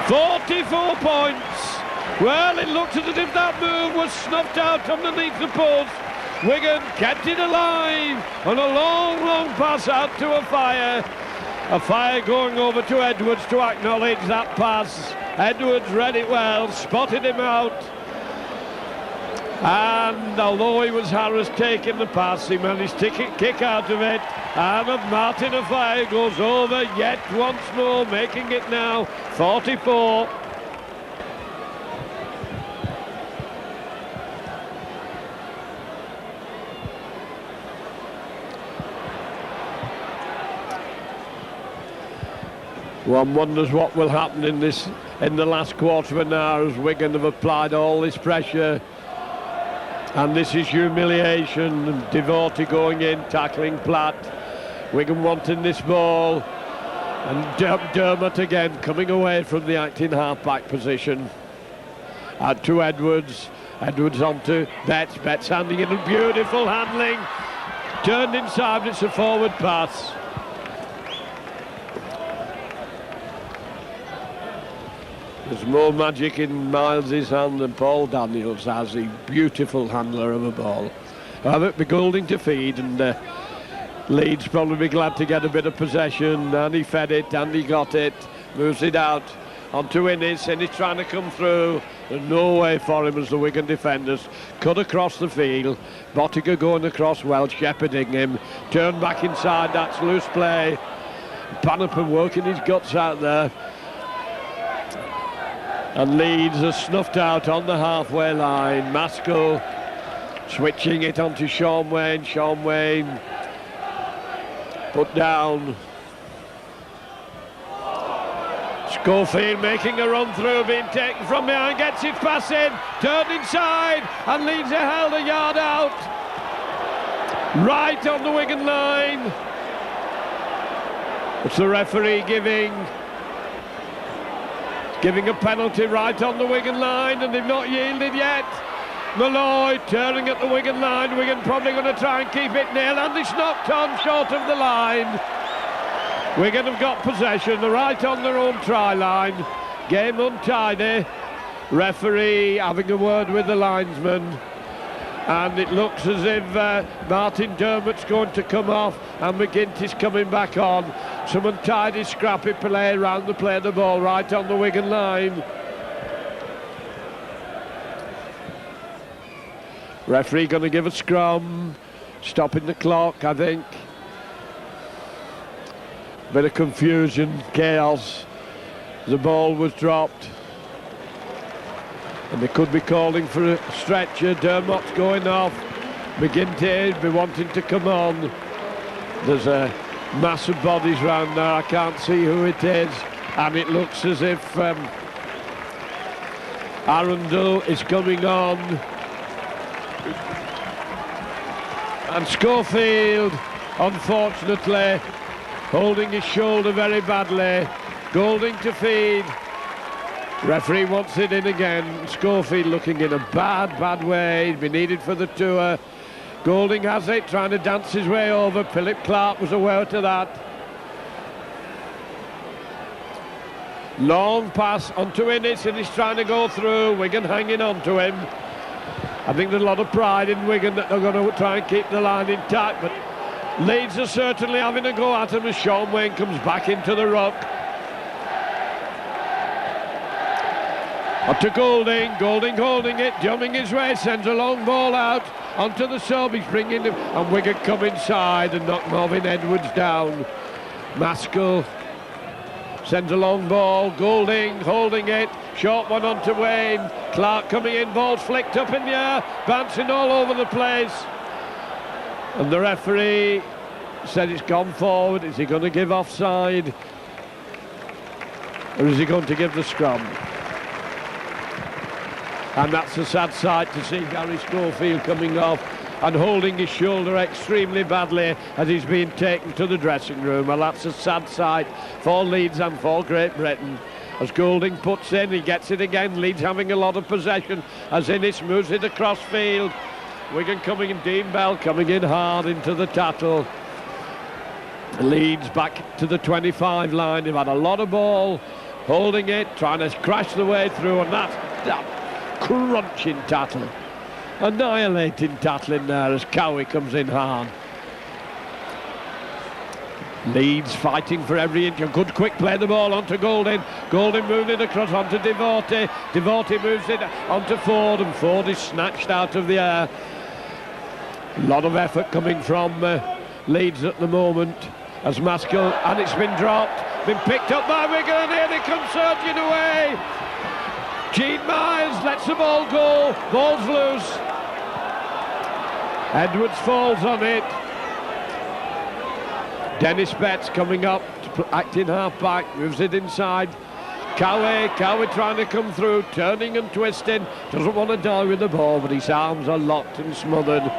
44 points. Well, it looked as if that move was snuffed out underneath the post. Wigan kept it alive on a long, long pass out to a fire. A fire going over to Edwards to acknowledge that pass. Edwards read it well, spotted him out. And although he was harassed taking the pass, he managed to kick out of it. And Martin Afire goes over yet once more, making it now 44. One wonders what will happen in the last quarter of an hour as Wigan have applied all this pressure. And this is humiliation. Devote going in, tackling Platt. Wigan wanting this ball. And Dermot again coming away from the acting half-back position. Out to Edwards. Edwards onto Betts. Betts handing in a beautiful handling. Turned inside, it's a forward pass. There's more magic in Miles's hand than Paul Daniels has, a beautiful handler of a ball. However, be Golding to feed, and Leeds probably be glad to get a bit of possession. And he fed it, and he got it, moves it out onto Innes, and he's trying to come through. There's no way for him as the Wigan defenders cut across the field. Bottiger going across well, shepherding him. Turn back inside, that's loose play. Panapa working his guts out there. And Leeds are snuffed out on the halfway line. Maskell switching it onto Sean Wayne. Sean Wayne put down. Schofield making a run through, being taken from behind, gets it past in, turned inside, and Leeds are held a yard out. Right on the Wigan line. It's the referee giving a penalty right on the Wigan line, and they've not yielded yet. Malloy turning at the Wigan line. Wigan probably going to try and keep it nil, and it's knocked on short of the line. Wigan have got possession. They're right on their own try line. Game untidy. Referee having a word with the linesman. And it looks as if Martin Dermott's going to come off and McGinty's coming back on. Some untidy, scrappy play around the play of the ball right on the Wigan line. Referee going to give a scrum, stopping the clock, I think. Bit of confusion, chaos. The ball was dropped. And they could be calling for a stretcher. Dermot's going off. McGinty be wanting to come on. There's a mass of bodies round there. I can't see who it is. And it looks as if Arundel is coming on. And Schofield, unfortunately, holding his shoulder very badly. Golding to feed. Referee wants it in again. Schofield looking in a bad way. He'd be needed for the tour. Golding has it, trying to dance his way over. Philip Clark was aware to that. Long pass onto Innes, and he's trying to go through. Wigan hanging on to him. I think there's a lot of pride in Wigan that they're going to try and keep the line intact, but Leeds are certainly having a go at him as Sean Wayne comes back into the ruck. Up to Golding holding it, jumping his way, sends a long ball out onto the sub. He's bringing him, and Wigan come inside and knock Marvin Edwards down. Maskell sends a long ball, Golding holding it, short one onto Wayne. Clark coming in, balls flicked up in the air, bouncing all over the place. And the referee said it's gone forward. Is he going to give offside? Or is he going to give the scrum? And that's a sad sight to see Gary Schofield coming off and holding his shoulder extremely badly as he's being taken to the dressing room. Well, that's a sad sight for Leeds and for Great Britain. As Golding puts in, he gets it again. Leeds having a lot of possession as Innes moves it across field. Wigan coming in, Dean Bell coming in hard into the tattle. Leeds back to the 25 line. They've had a lot of ball holding it, trying to crash the way through, and that crunching tackle, annihilating tackle in there as Cowie comes in hard. Leeds fighting for every inch. A good quick play, the ball onto Golding. Golding moving it across onto Devote. Devote moves it onto Ford, and Ford is snatched out of the air. A lot of effort coming from Leeds at the moment as Maskell, and it's been dropped, been picked up by Wigan, and here they come surging away. Gene Myers lets the ball go, ball's loose. Edwards falls on it. Dennis Betts coming up, acting half-back, moves it inside. Cowie trying to come through, turning and twisting. Doesn't want to die with the ball, but his arms are locked and smothered.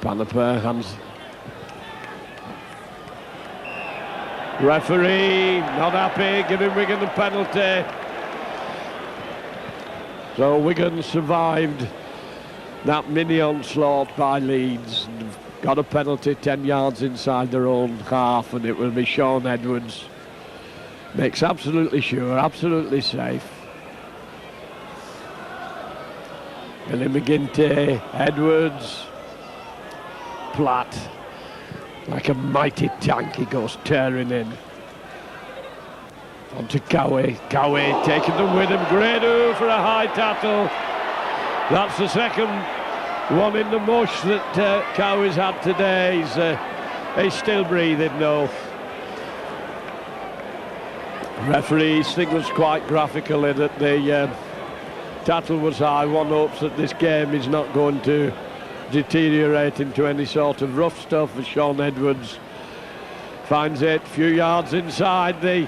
Panaper hands. Referee not happy, giving Wigan the penalty. So Wigan survived that mini onslaught by Leeds. Got a penalty 10 yards inside their own half, and it will be Sean Edwards. Makes absolutely sure, absolutely safe. Billy McGinty, Edwards, Platt. Like a mighty tank, he goes tearing in. On to Cowie taking them with him. Grado for a high tackle. That's the second one in the mush that Cowie's had today. He's still breathing though. Referee signals quite graphically that the tackle was high. One hopes that this game is not going to deteriorate into any sort of rough stuff as Sean Edwards finds it a few yards inside the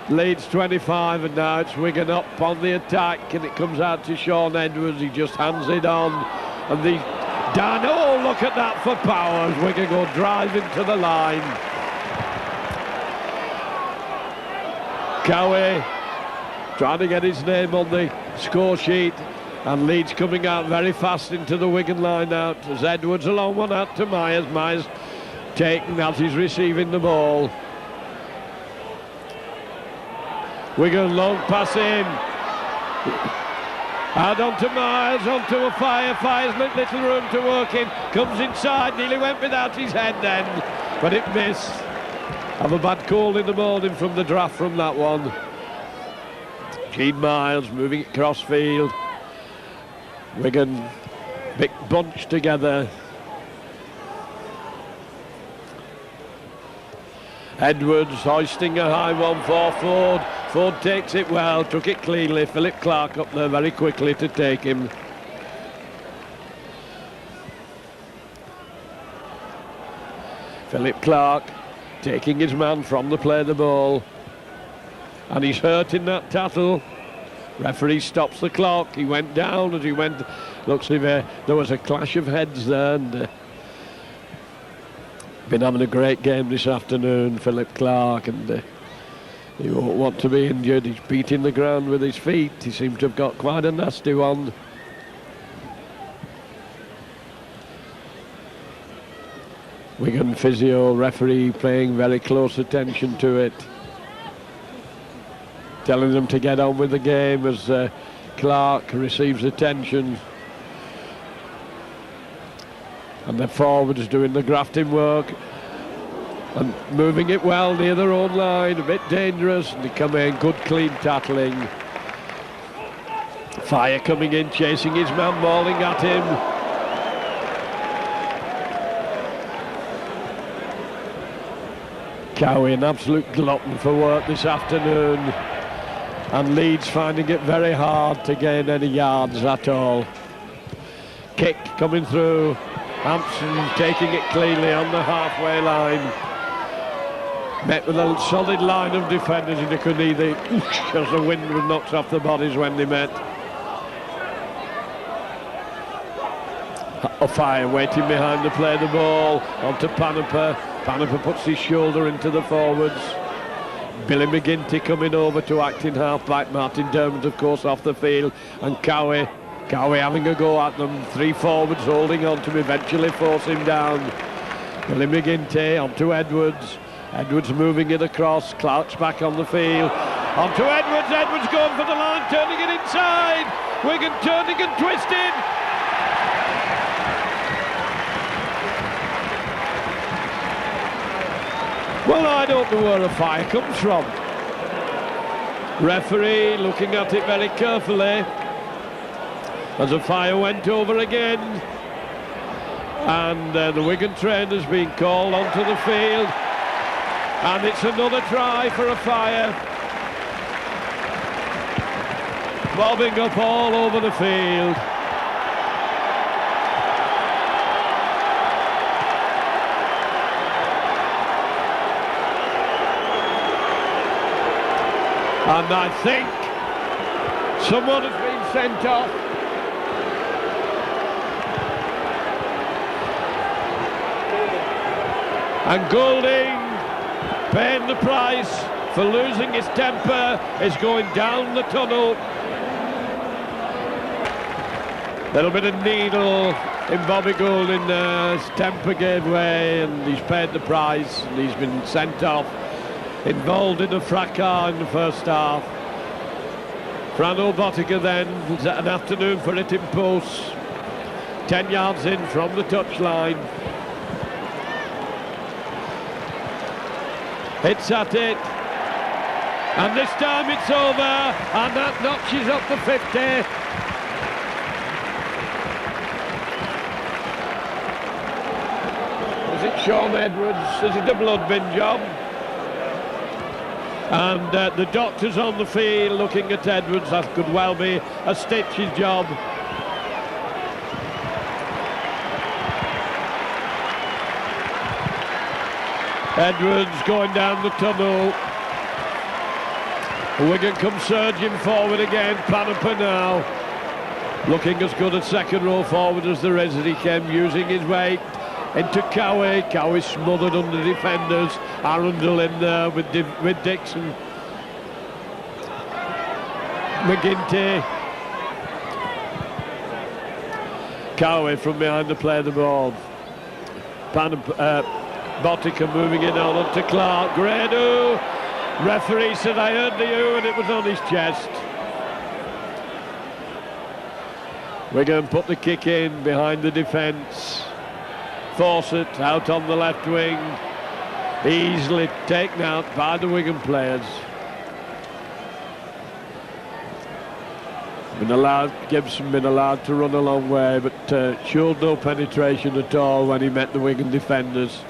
Leeds 25, and now it's Wigan up on the attack, and it comes out to Sean Edwards. He just hands it on, and oh, look at that for power as Wigan go driving to the line. Cowie trying to get his name on the score sheet, and Leeds coming out very fast into the Wigan line out as Edwards along one out to Myers. Myers taken as he's receiving the ball. Wigan long pass in. Out onto Myers, onto a Fire's little room to work in. Comes inside, nearly went without his head then, but it missed. Have a bad call in the morning from the draft from that one. Gene Myers moving it cross field. Wigan, big bunch together. Edwards hoisting a high one for Ford. Ford takes it well, took it cleanly. Philip Clark up there very quickly to take him. Philip Clark taking his man from the play of the ball. And he's hurt in that tackle. Referee stops the clock. He went down as he went. Looks like there was a clash of heads there, and been having a great game this afternoon, Philip Clark, and he won't want to be injured. He's beating the ground with his feet. He seems to have got quite a nasty one. Wigan physio referee paying very close attention to it, telling them to get on with the game as Clark receives attention. And the forwards doing the grafting work and moving it well near their own line, a bit dangerous, and they come in, good clean tackling. Fire coming in, chasing his man, mauling at him. Cowie, an absolute glutton for work this afternoon, and Leeds finding it very hard to gain any yards at all. Kick coming through, Hampson taking it cleanly on the halfway line. Met with a solid line of defenders, and they could either as the wind was knocked off the bodies when they met. Fire waiting behind to play the ball onto Panaper. Panaper puts his shoulder into the forwards. Billy McGinty coming over to act in half-back. Martin Dermott, of course, off the field. And Cowie having a go at them. Three forwards holding on to him, eventually force him down. Billy McGinty onto Edwards. Edwards moving it across. Clark's back on the field. Onto Edwards. Edwards going for the line, turning it inside. Wigan turning and twisting. Well, I don't know where a fire comes from. Referee looking at it very carefully as a fire went over again. And the Wigan trainer's been called onto the field. And it's another try for a fire. Bobbing up all over the field. And I think someone has been sent off. And Goulding, paying the price for losing his temper, is going down the tunnel. Little bit of needle in Bobby Goulding. His temper gave way and he's paid the price and he's been sent off. Involved in a fracas in the first half. Frano Botica then, an afternoon for hitting posts. 10 yards in from the touchline. Hits at it. And this time it's over. And that notches up the 50. Was it Sean Edwards? Is it a blood bin job? And the doctor's on the field looking at Edwards. That could well be a Stitch's job. Edwards going down the tunnel. Wigan come surging forward again. Panapa now looking as good at second row forward as there is as he came using his weight into Cowie. Cowie smothered under defenders. Arundel in there with Dixon. McGinty. Cowie from behind to play the ball. Botica moving it on to Clark. Grado. Referee said, I heard the U and it was on his chest. Wigan put the kick in behind the defence. Fawcett out on the left wing. Easily taken out by the Wigan players. Gibson been allowed to run a long way, but showed no penetration at all when he met the Wigan defenders.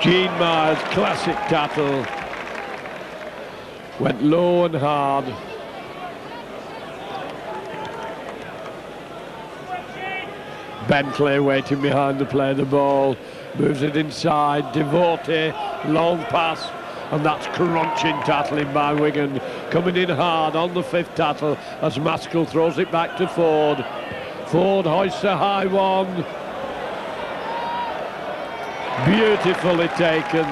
Gene Myers, classic tackle. Went low and hard. Bentley waiting behind to play the ball. Moves it inside. Devote, long pass. And that's crunching tackling by Wigan. Coming in hard on the fifth tackle as Maskell throws it back to Ford. Ford hoists a high one. Beautifully taken.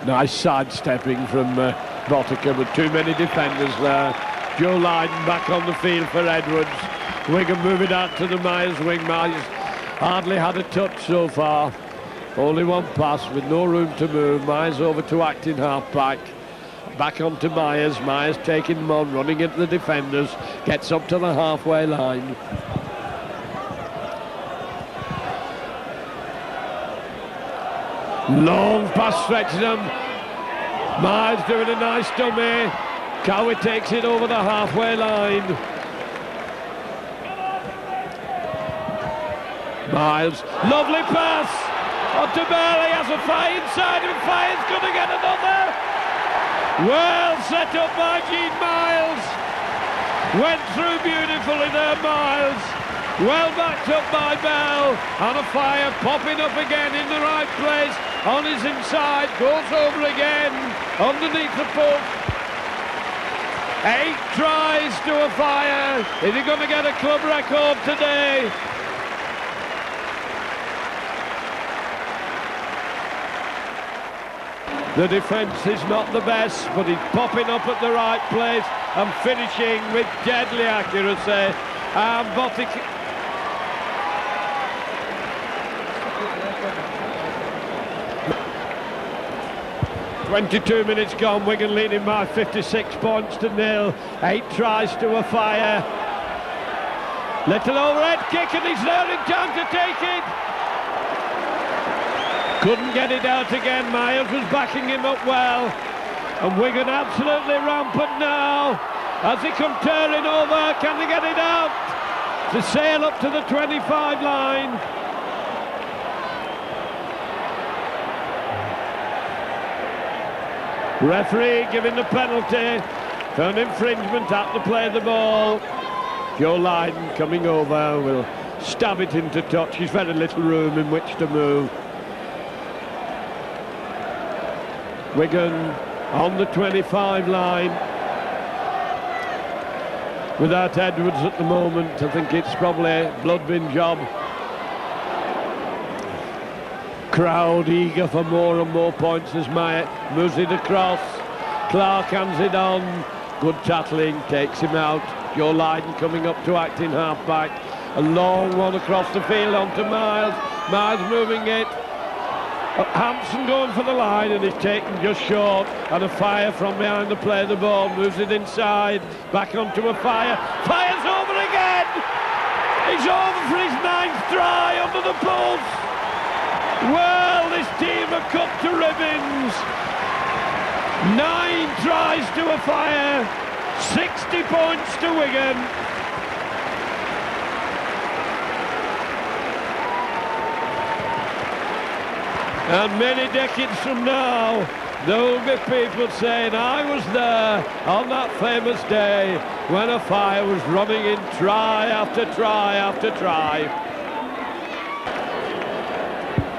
Nice sidestepping from Botica, but too many defenders there. Joe Lydon back on the field for Edwards. Wigan moving out to the Myers wing. Myers hardly had a touch so far. Only one pass with no room to move. Myers over to acting half-back. Back onto Myers. Myers taking them on, running into the defenders. Gets up to the halfway line. Long pass stretches them. Myers doing a nice dummy. Cowie takes it over the halfway line. Myers, lovely pass. Onto Bailey, has a fire inside and Fire's going to get another. Well set up by Gene Miles. Went through beautifully there, Miles. Well backed up by Bell. And a Fire popping up again in the right place. On his inside, goes over again. Underneath the post. 8 tries to a Fire. Is he going to get a club record today? The defence is not the best, but he's popping up at the right place and finishing with deadly accuracy. And Botic... 22 minutes gone, Wigan leading by 56 points to 0. 8 tries to a fire. Little overhead kick, and he's there in time to take it. Couldn't get it out again. Myers was backing him up well. And Wigan absolutely rampant now. As they come tearing over, can they get it out? To sail up to the 25 line. Referee giving the penalty for an infringement at the play of the ball. Joe Lydon coming over, will stab it into touch. He's very little room in which to move. Wigan on the 25 line. Without Edwards at the moment, I think it's probably a blood-bin job. Crowd eager for more and more points as Maya moves it across. Clark hands it on. Good tackling, takes him out. Joe Lydon coming up to act in half-back. A long one across the field onto Miles. Miles moving it. Hampson going for the line, and he's taken just short. And a fire from behind the play of the ball. Moves it inside. Back onto a fire. Fires over again! He's over for his 9th try under the post. Well, this team are cut to ribbons. 9 tries to a fire, 60 points to Wigan. And many decades from now, there will be people saying, I was there on that famous day when a fire was running in try after try after try.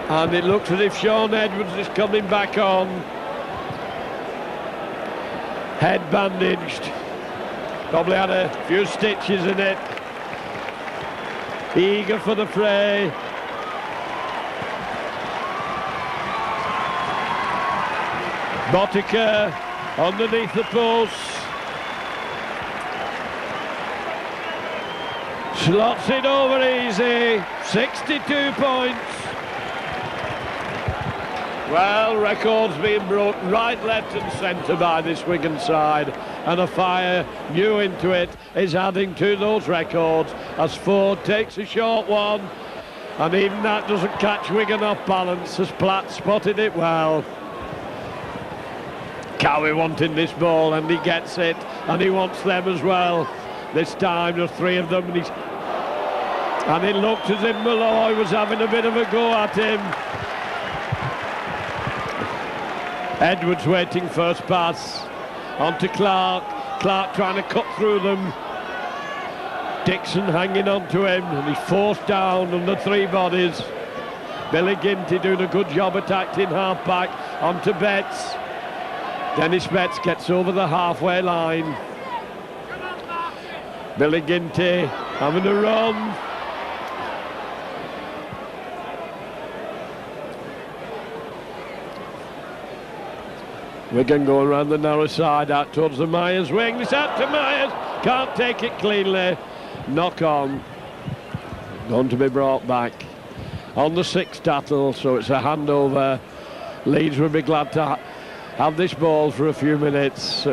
And it looks as if Sean Edwards is coming back on. Head bandaged. Probably had a few stitches in it. Eager for the fray. Botica underneath the post. Slots it over easy. 62 points. Well, records being broken right, left and centre by this Wigan side, and a fire new into it is adding to those records as Ford takes a short one, and even that doesn't catch Wigan off balance as Platt spotted it well. Cowie wanting this ball, and he gets it, and he wants them as well. This time there's 3 of them, and it looked as if Malloy was having a bit of a go at him. Edwards waiting first pass onto Clark. Clark trying to cut through them. Dixon hanging on to him, and he's forced down under 3 bodies. Billy Ginty doing a good job attacking half-back onto Betts. Dennis Betts gets over the halfway line. Billy Ginty having a run. Wigan going around the narrow side out towards the Myers wing. It's out to Myers. Can't take it cleanly. Knock on. Going to be brought back on the 6th tattle, so it's a handover. Leeds will be glad to have this ball for a few minutes.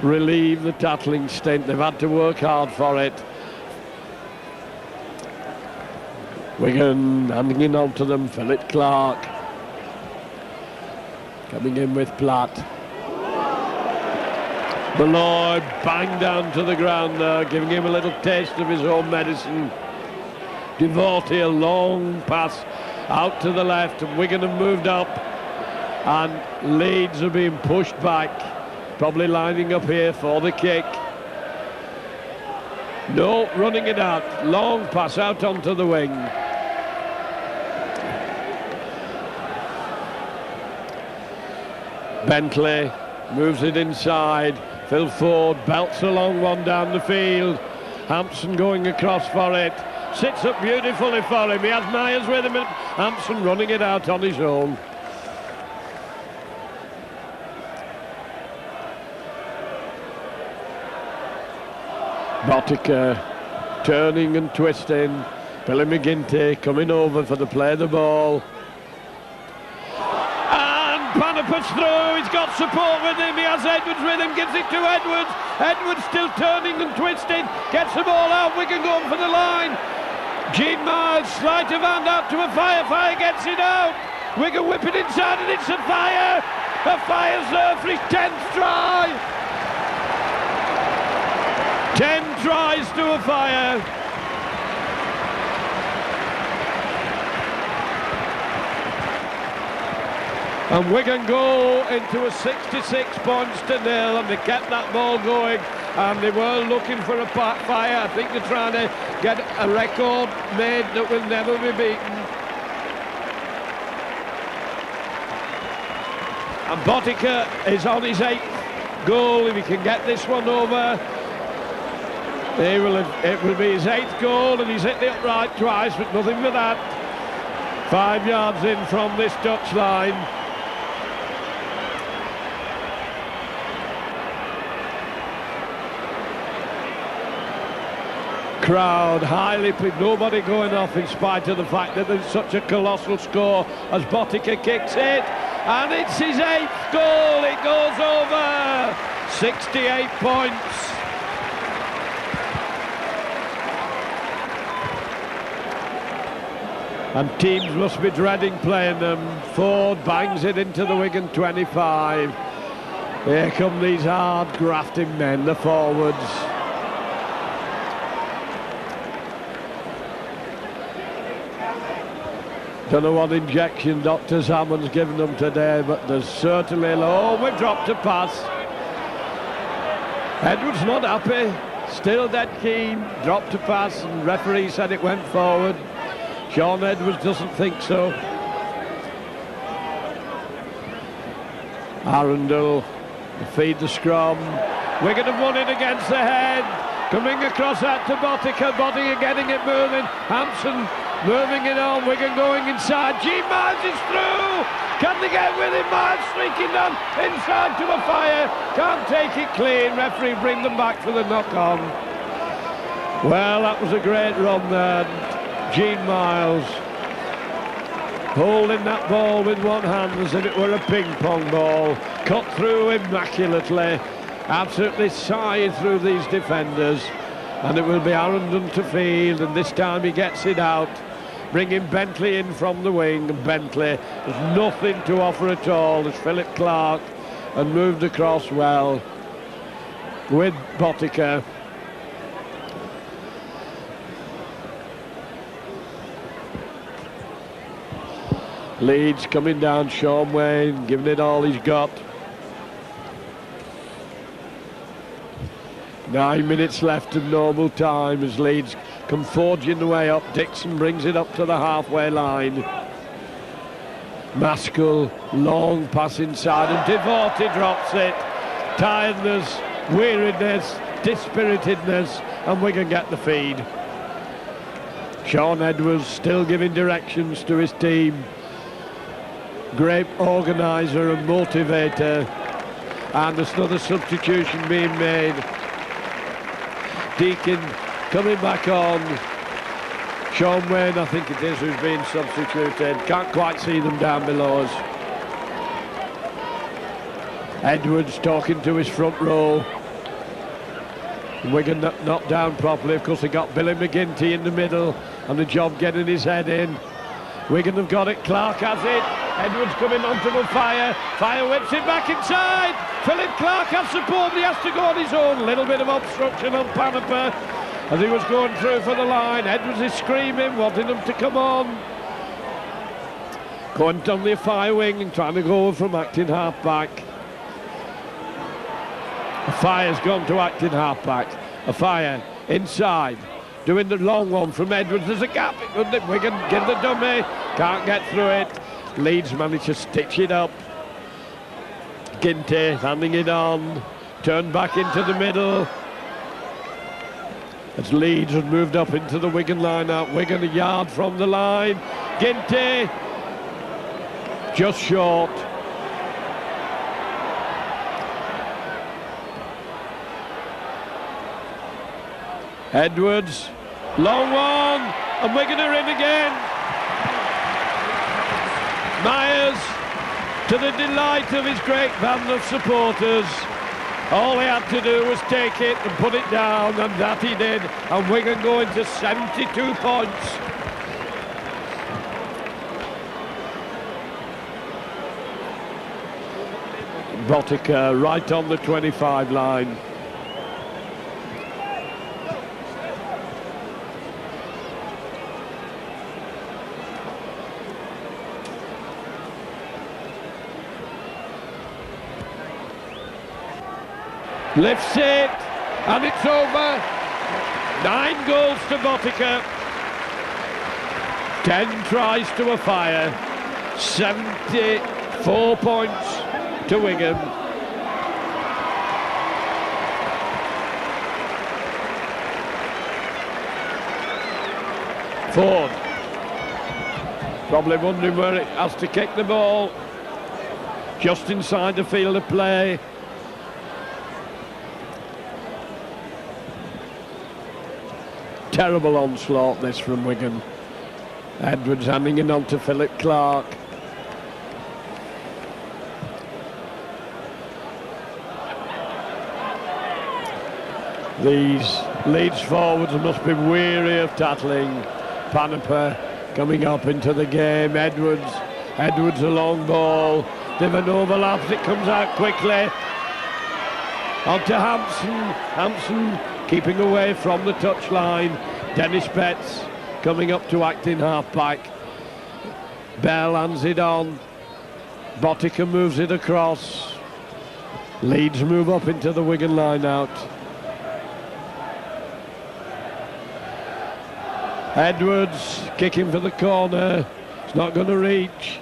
Relieve the tattling stint. They've had to work hard for it. Wigan handing it on to them. Philip Clark coming in with Platt. Malloy banged down to the ground there, giving him a little taste of his own medicine. Devote a long pass out to the left, and Wigan have moved up, and Leeds are being pushed back, probably lining up here for the kick. No, running it out. Long pass out onto the wing. Bentley moves it inside. Phil Ford belts a long one down the field. Hampson going across for it. Sits up beautifully for him. He has Myers with him. Hampson running it out on his own. Botica turning and twisting. Billy McGinty coming over for the play of the ball. And Panaper's through. He's got support with him. He has Edwards with him. Gives it to Edwards. Edwards still turning and twisting. Gets the ball out. Wigan going for the line. Gene Miles, sleight of hand out to a Fire. Fire gets it out. Wigan whip it inside and it's a Fire. A Fire's there for his 10th try. 10 tries to a Fire. And Wigan go into a 66 points to nil, and they kept that ball going, and they were looking for a Fire. I think they're trying to get a record made that will never be beaten. And Botica is on his 8th goal. If he can get this one over, it will be his 8th goal, and he's hit the upright twice, but nothing with that. 5 yards in from this touch line. Crowd highly pleased, nobody going off in spite of the fact that there's such a colossal score as Botica kicks it, and it's his 8th goal. It goes over. 68 points. And teams must be dreading playing them. Ford bangs it into the Wigan 25. Here come these hard grafting men, the forwards. Don't know what injection Dr. Salmon's given them today, but there's certainly... Oh, we've dropped a pass. Edwards not happy, still dead keen, dropped a pass, and referee said it went forward. Sean Edwards doesn't think so. Arundel feed the scrum. Wigan have won it against the head. Coming across that to Botica. Botica getting it moving. Hampson moving it on. Wigan going inside. Gene Miles is through. Can they get with him? Miles streaking down inside to a Fire. Can't take it clean. Referee bring them back for the knock-on. Well, that was a great run there. Gene Miles holding that ball with one hand as if it were a ping-pong ball. Cut through immaculately. Absolutely scythed through these defenders. And it will be Arundel to field, and this time he gets it out. Bringing Bentley in from the wing. And Bentley has nothing to offer at all as Philip Clark, and moved across well with Botica. Leeds coming down, Sean Wayne giving it all he's got. 9 minutes left of normal time as Leeds come forging the way up. Dixon brings it up to the halfway line. Maskell, long pass inside, and Devorty drops it. Tiredness, weariness, dispiritedness, and Wigan get the feed. Sean Edwards still giving directions to his team. Great organiser and motivator, and there's another substitution being made. Deakin coming back on. Sean Wayne, I think it is, who's being substituted. Can't quite see them down below us. Edwards talking to his front row. Wigan not down properly. Of course, they got Billy McGinty in the middle, and the job getting his head in. Wigan have got it. Clark has it. Edwards coming onto the Fire. Fire whips it back inside. Philip Clark has support, but he has to go on his own. A little bit of obstruction on Panaper as he was going through for the line. Edwards is screaming, wanting them to come on. Going down the Fire wing and trying to go from acting half-back. A Fire's gone to acting half-back. A Fire inside. Doing the long one from Edwards. There's a gap. Wigan get the dummy. Can't get through it. Leeds managed to stitch it up. Ginty handing it on. Turned back into the middle. As Leeds has moved up into the Wigan line-out. Wigan a yard from the line. Ginty just short. Edwards, long one, and Wigan are in again. Myers, to the delight of his great band of supporters, all he had to do was take it and put it down, and that he did, and Wigan go into 72 points. Botica right on the 25 line. Lifts it, and it's over. 9 goals to Botica. 10 tries to a fire. 74 points to Wigan. Ford. Probably wondering where it has to kick the ball. Just inside the field of play. Terrible onslaught this from Wigan. Edwards handing it on to Philip Clark. These Leeds forwards must be weary of tackling. Paniper coming up into the game. Edwards a long ball. Divan overlaps, it comes out quickly. On to Hampson. Hampson keeping away from the touchline. Dennis Betts coming up to act in half-back. Bell hands it on. Botica moves it across. Leeds move up into the Wigan line out. Edwards kicking for the corner. It's not going to reach.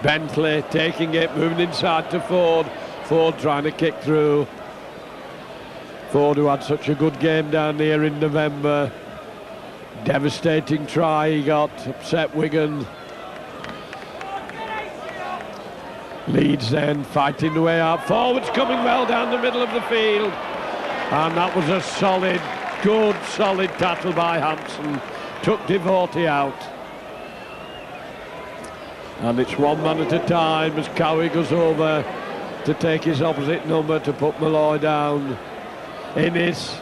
Bentley taking it, moving inside to Ford. Ford trying to kick through. Ford, who had such a good game down here in November. Devastating try he got, upset Wigan. Leeds then fighting the way out. Forwards coming well down the middle of the field. And that was a solid, good, solid tackle by Hampson. Took Devote out. And it's one man at a time as Cowie goes over to take his opposite number to put Malloy down. Innes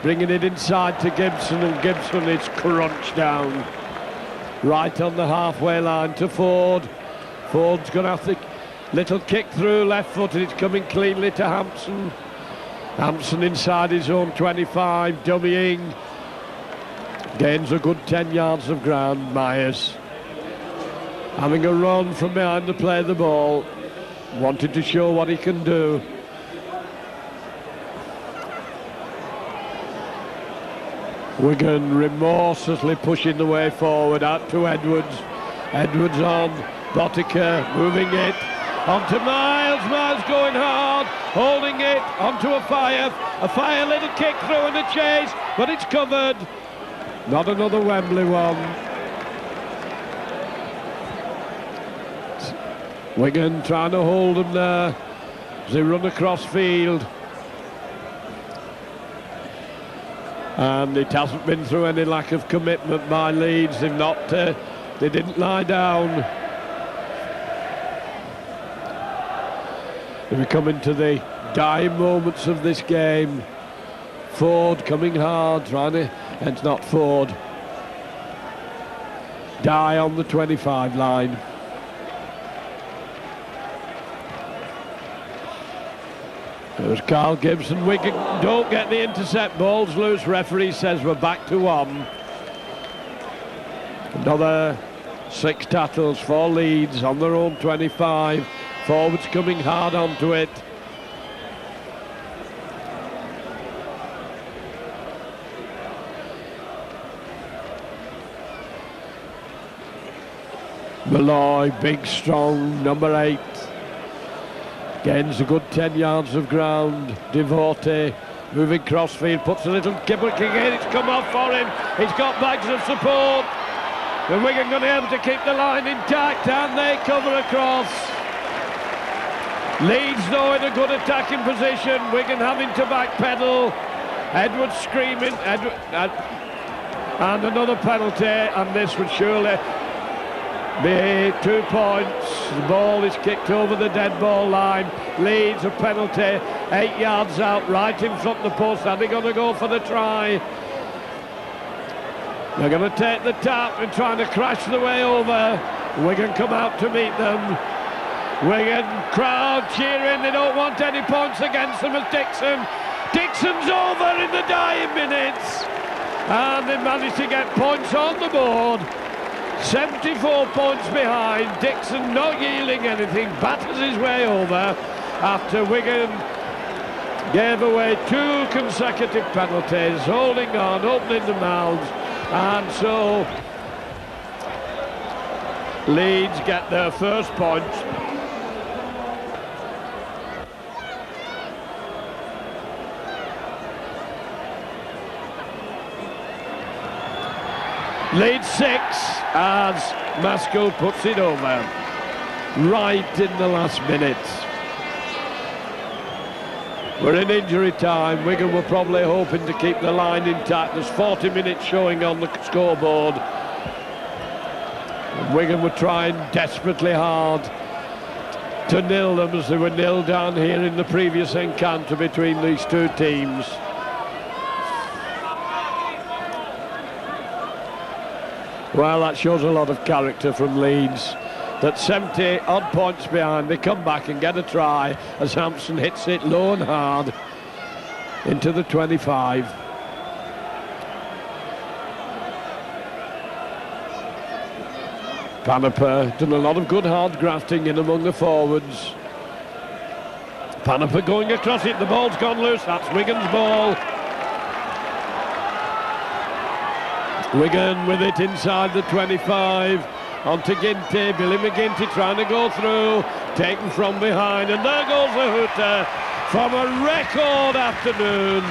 bringing it inside to Gibson, and Gibson is crunched down. Right on the halfway line to Ford. Ford's going to have the little kick through, left footed, it's coming cleanly to Hampson. Hampson inside his own 25, dummying. Gains a good 10 yards of ground. Myers having a run from behind to play the ball. Wanted to show what he can do. Wigan remorselessly pushing the way forward, out to Edwards. Edwards on, Botica moving it, onto Miles, Miles going hard, holding it, onto a fire, little kick through and a chase, but it's covered. Not another Wembley one. Wigan trying to hold them there as they run across field. And it hasn't been through any lack of commitment by Leeds. They didn't lie down. We're coming to the dying moments of this game. Ford coming hard, trying to, and it's not Ford. Dye on the 25 line. There's Carl Gibson. Wigan don't get the intercept, balls loose. Referee says we're back to 1. Another 6 tackles for Leeds on their own 25. Forwards coming hard onto it. Malloy, big, strong, number 8. Gains a good 10 yards of ground. Devote moving crossfield, puts a little kibble kick in. It's come off for him. He's got bags of support. And Wigan going to be able to keep the line intact, and they cover across. Leeds though in a good attacking position. Wigan having to backpedal. Edwards screaming, and another penalty, and this would surely be 2 points. The ball is kicked over the dead ball line. Leeds a penalty, 8 yards out, right in front of the post. Are they going to go for the try? They're going to take the tap and trying to crash the way over. Wigan come out to meet them. Wigan crowd cheering. They don't want any points against them as Dixon's over in the dying minutes. And they managed to get points on the board. 74 points behind. Dixon not yielding anything, batters his way over after Wigan gave away 2 consecutive penalties, holding on, opening the mouths, and so Leeds get their first point. Leeds 6 as Maskell puts it over right in the last minute. We're in injury time. Wigan were probably hoping to keep the line intact. There's 40 minutes showing on the scoreboard. And Wigan were trying desperately hard to nil them as they were nil down here in the previous encounter between these two teams. Well, that shows a lot of character from Leeds. That 70 odd points behind, they come back and get a try as Hampson hits it low and hard into the 25. Panaper done a lot of good hard grafting in among the forwards. Panaper going across it, the ball's gone loose, that's Wigan's ball. Wigan with it inside the 25. On to Ginty, Billy McGinty trying to go through, taken from behind, and there goes the hooter from a record afternoon.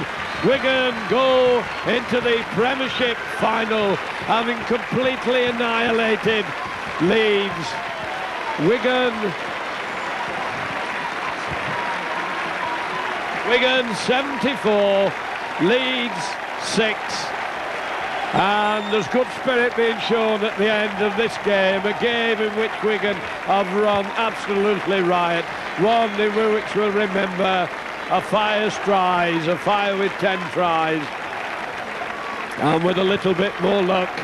Wigan go into the Premiership final, having completely annihilated Leeds. Wigan 74, Leeds 6. And there's good spirit being shown at the end of this game, a game in which Wigan have run absolutely riot, one in which we'll remember a fire tries, a fire with 10 tries, and with a little bit more luck,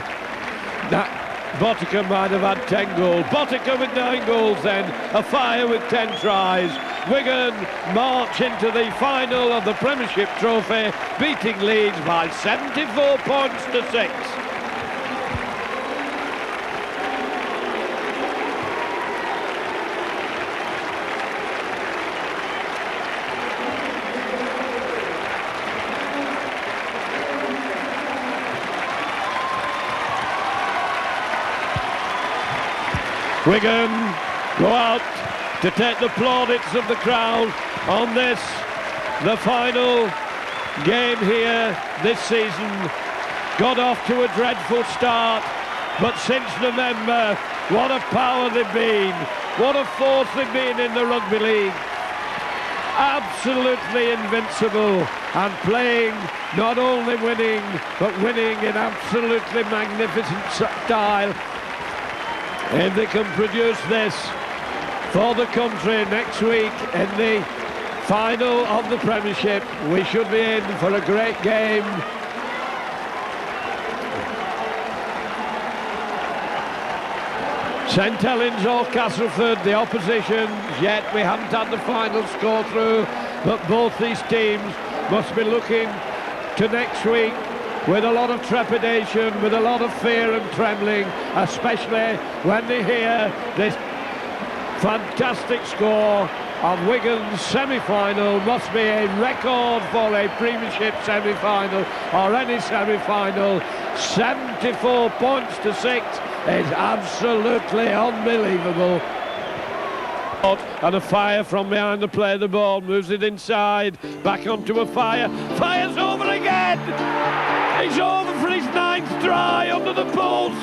that Botica might have had 10 goals. Botica with 9 goals then, a fire with 10 tries. Wigan march into the final of the Premiership trophy, beating Leeds by 74 points to 6. Wigan go out to take the plaudits of the crowd on this, the final game here this season. Got off to a dreadful start, but since November, what a power they've been, what a force they've been in the Rugby League. Absolutely invincible, and playing, not only winning, but winning in absolutely magnificent style. If they can produce this for the country next week in the final of the Premiership, we should be in for a great game. St Helens or Castleford, the opposition, yet we haven't had the final score through, but both these teams must be looking to next week with a lot of trepidation, with a lot of fear and trembling, especially when they hear this fantastic score of Wigan's semi-final. Must be a record for a Premiership semi-final or any semi-final. 74 points to 6 is absolutely unbelievable. And a fire from behind the play, the ball moves it inside, back onto a fire, fires over again! He's over for his 9th try under the post.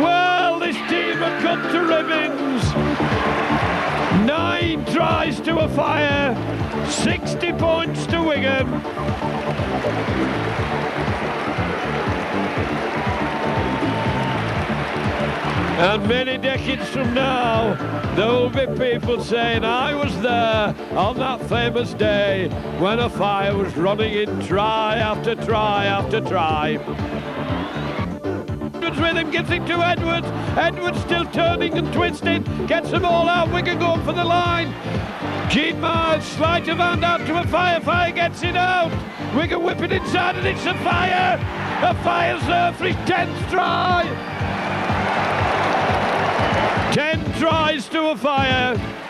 Well, this team are cut to ribbons. 9 10 tries to a fire, 60 points to Wigan. And many decades from now, there will be people saying, I was there on that famous day when a fire was running in try after try after try. Edwards with him, gets it to Edwards. Edwards still turning and twisting, gets them all out. Wigan going for the line. Gene Miles, sleight of hand out to a fire. Fire gets it out. Wigan whip it inside, and it's a fire. A fire's there for his 10th try. 10 tries to a fire.